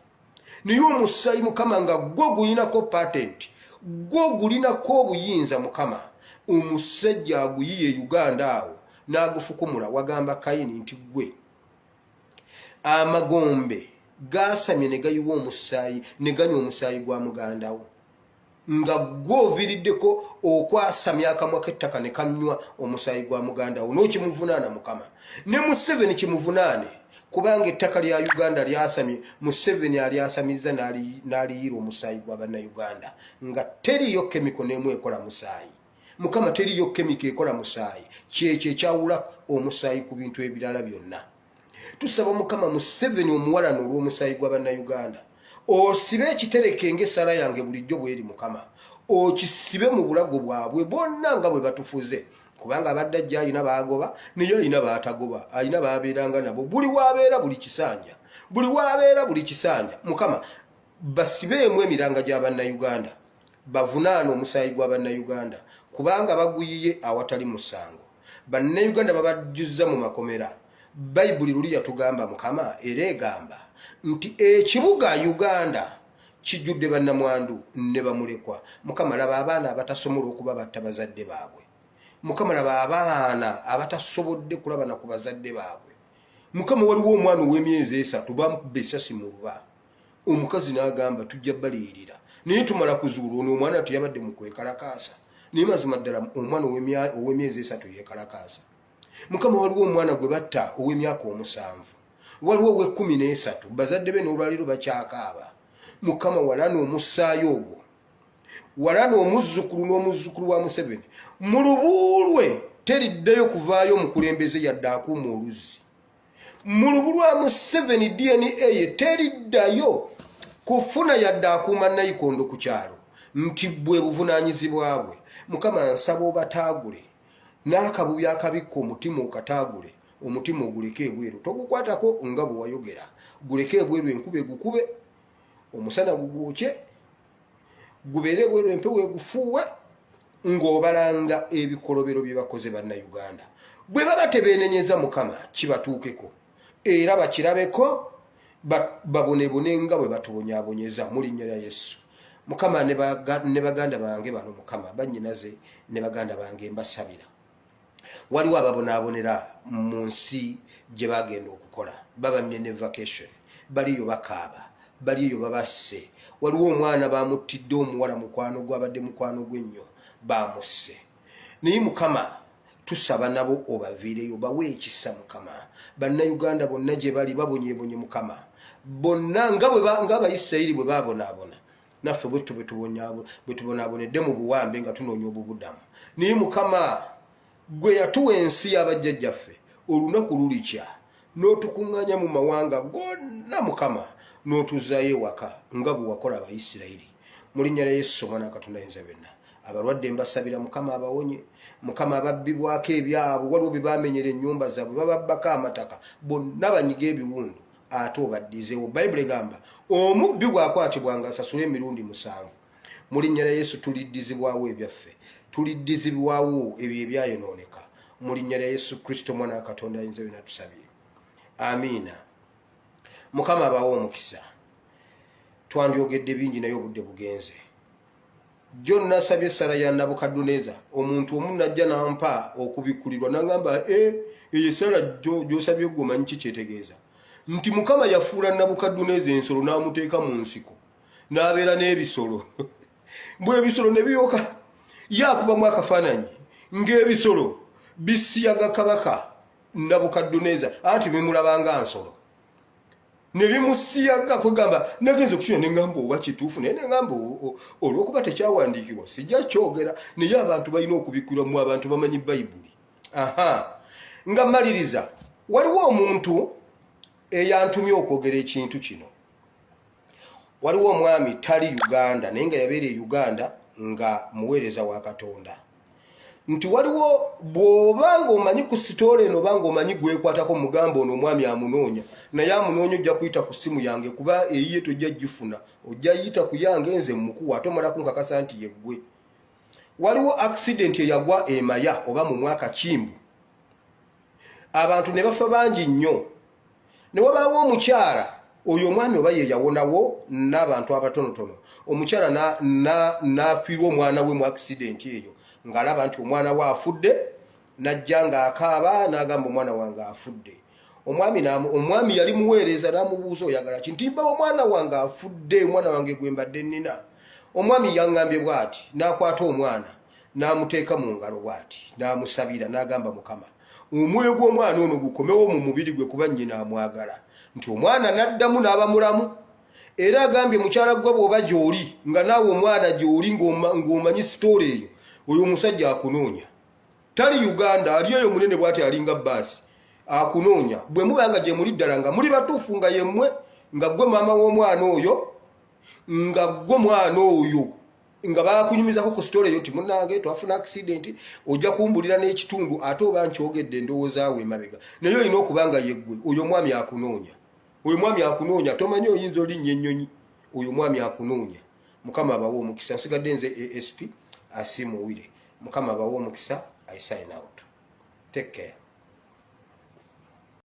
Naye omusaayi Mukama nga gwo gulinako patent. Gwo gulinako obuyinza Mukama. Omusajja aguyiye Uganda awo n'agufukumula. Wagamba Kayini nti gwe amagombe gasamye ne gayiwa omusaayi ne ganywa omusaayi gwa muganda wo. Nga gwoviiriddeko okwasamya akamwa k'ettaka ne kanywa omusaayi gwa muganda wo. N'okimuvunaana Mukama. Ne Museveni kimuvunaane. Kubanga ettaka lya Uganda lyasamye, Museveni alyasamizza n'aliyira omusaayi gw'Abannayuganda. Nga teriyo kemiko n'emu ekola musaayi. Mukama teriyo kemiko ekola musaayi. Kyekyo ekyawula omusaayi ku bintu ebirala byonna. Tusaba Mukama Museveni omuwalana olw'omusaayi gw'Abannayuganda. Osibe ekitereke ng'essala yange bulijjo bweri Mukama. Okisibe mu bulago bwabwe bonna nga bwe batufuze. Kubanga abadde ajja alina baagoba, naye alina baatagoba, alina baabeeranga nabo. Buli waabeera buli kisanja. Mukama basibeemu emiranga gy'Abannayuganda. Bavunaana omusaayi gw'Abannayuganda. Kubanga baguyiye awatali musango. Bannayuganda babajjuzza mu makomera. Bayibuli luli yatugamba Mukama era egamba nti ekibuga Uganda kijjudde bannamwandu ne bamulekwa. Mukama laba abaana abatasomola okuba batta bazadde baabwe. Mukama laba abaana abatasobodde kulaba na ku bazadde baabwe. Mukama waliwo omwana ow'emyezi 3 bamubba essasi mu luba. Omukazi n'agamba tujja baliyirira. Naye tumala kuzuula ono omwana teyabadde mu kwekalakaasa. Naye mazima ddala omwana ow'emyezi 3 yeekalakaasa. Mukama waliwo omwana gwe batta ow'emyaka 7. Waliwo owe-13 bazadde be n'olwaliro bakyakaaba. Mukama walana omusaayi ogwo. Walana omuzzukulu n'omuzzukulu wa Museveni. Mu lubuulwe teriddayo kuvaayo omukulembeze yadde akuuma oluzzi. Mu lubu lwa Museveni DNA teriddayo kufuna yadde akuuma nayikondo ku kyalo. Nti bwe buvunaanyizibwa bwe. Mukama nsaba obataagule. N'akabubi akabikka omutima okataagule. Omutima oguleke ebweru. Togukwatako nga bwe wayogera. Guleke ebweru enkube gukube. Omusana gugwokye. Gubeere ebweru empewo egufuuwe. Ng'obalanga ebikolobero bye bakoze Bannayuganda. Bwe baba tebeenenyeza Mukama kibatuukeko. Era bakirabeko babonebone nga bwe batubonyaabonyeza mu linnya lya Yesu. Mukama ne baganda bange bano Mukama bannyinaze ne baganda bange mbasabira. Waliwo ababonaabonera mu nsi gye bagenda okukola. Babamye ne vacation. Baliyo bakaaba. Baliyo babasse. Waliwo omwana bamuttidde omuwala mukwano gwabadde mukwano gw'ennyo. Bamusse. Naye Mukama tusaba nabo obaviireyo bawe ekisa Mukama. Bannayuganda bonna gye bali babonyeebonye Mukama. Bonna ng'Abayisirayiri bwe babonaabona. Naffe bwe tubonaabonedde mu buwambe nga tunoonya obubudamu. Naye Mukama gwe yatuwa ensi y'abajjajjaffe olunaku lulikya n'otukuŋŋaanya mu mawanga gonna Mukama n'otuzaayo ewaka nga bwe wakola Abayisirayiri. Mu linnya lya Yesu Omwana wa Katonda Ayinza Byonna. Abalwadde mbasabira Mukama abawonye. Mukama ababbibwako ebyabwe waliwo bye baamenyera ennyumba zaabwe bababbako amataka bonna banyiga ebiwundu ate obaddizeewo. Bayibuli egamba omubbi bw'akwatibwanga asasule emirundi 7. Mu linnya lya Yesu tuliddizibwawo ebyaffe, tuliddizibwawo ebyo ebyayonooneka mu linnya lya Yesu Kristo mwana wa Katonda ayinza byonna tusabye. Amiina. Mukama abawo omukisa. Twandyogedde bingi naye obudde bugenze. Jjo nasabye Sara ya Nabukaduneza, omuntu omu najja nampa okubikulirwa n'agamba eyo Sara gy'osabye gwe omanyi ki kyetegeeza nti Mukama yafuula Nabukaduneza ensolo n'amuteeka mu nsiko n'abeera n'ebisolo bwe ebisolo ne byoka yakubamu akafaananyi ng'ebisolo bisiyaga kabaka Nabukaduneza anti bimulabanga nsolo ne bimusiyaga kugamba nagenze okukyuya ne ngamba oba kituufu naye ne ngamba olw'okuba tekyawandiikibwa sijja kyogera naye abantu balina okubikulira mu abantu bamanyi Bayibuli. Nga mmaliriza waliwo omuntu eyantumye okwogera ekintu kino. Waliwo omwami tali Uganda naye nga yabeera e Uganda nga muweereza wa Katonda. Nti waliwo bw'obanga omanyi ku sitole eno obanga omanyi gwekwatako mugamba ono omwami amunoonya naye amunoonya ojja kuyita ku ssimu yange kuba eyiye tojja gifuna ojja yita ku yange nze mukuwa ate omala kunkakasa nti yeggwe. Waliwo accident eyagwa Emaya oba mu mwaka Kimbu, abantu ne bafa bangi nnyo ne wabaawo omukyala oyo omwami oba ye yawonawo n'abantu abatonotono. Omukyala n'afiirwa omwana we mu accident eyo ng'alaba nti omwana we afudde n'ajja ng'akaaba n'agamba omwana wange afudde. Omwami yali muweereza n'amubuuza oyagala ki nti mba omwana wange afudde omwana wange gwe mbadde nnina. Omwami yaŋŋambye bw'ati n'akwata omwana n'amuteeka mu ngalo bw'ati n'amusabira n'agamba Mukama omwoyo gw'omwana ono gukomewo mu mubiri gwe kuba nnyina amwagala. Nti omwana n'addamu n'aba mulamu era agambye mukyala gwe bw'oba gy'oli nga naawe omwana gy'oli ng'omanyi sitoola eyo oyo omusajja akunoonya. Tali Uganda ali eyo munene bw'ati alinga bbaasi akunoonya. Bwe mubanga gye muli ddala nga muli batuufu nga yemmwe nga gwe maama w'omwana oyo nga gwe mwana oyo nga bakunyumizako ku sitoola eyo nti munnange twafuna accident ojja kumbulira n'ekitundu ate oba nkyogedde ndowoozawo emabega naye olina okuba nga yeggwe oyo omwami akunoonya. Oyo mwami akunoonya tomanyi oyinza olinnya ennyonyi oyo mwami akunoonya. Mukama abawo omukisa. Nsigadde nze ASP Asimuwire. Mukama abawo omukisa. I sign out. Take care.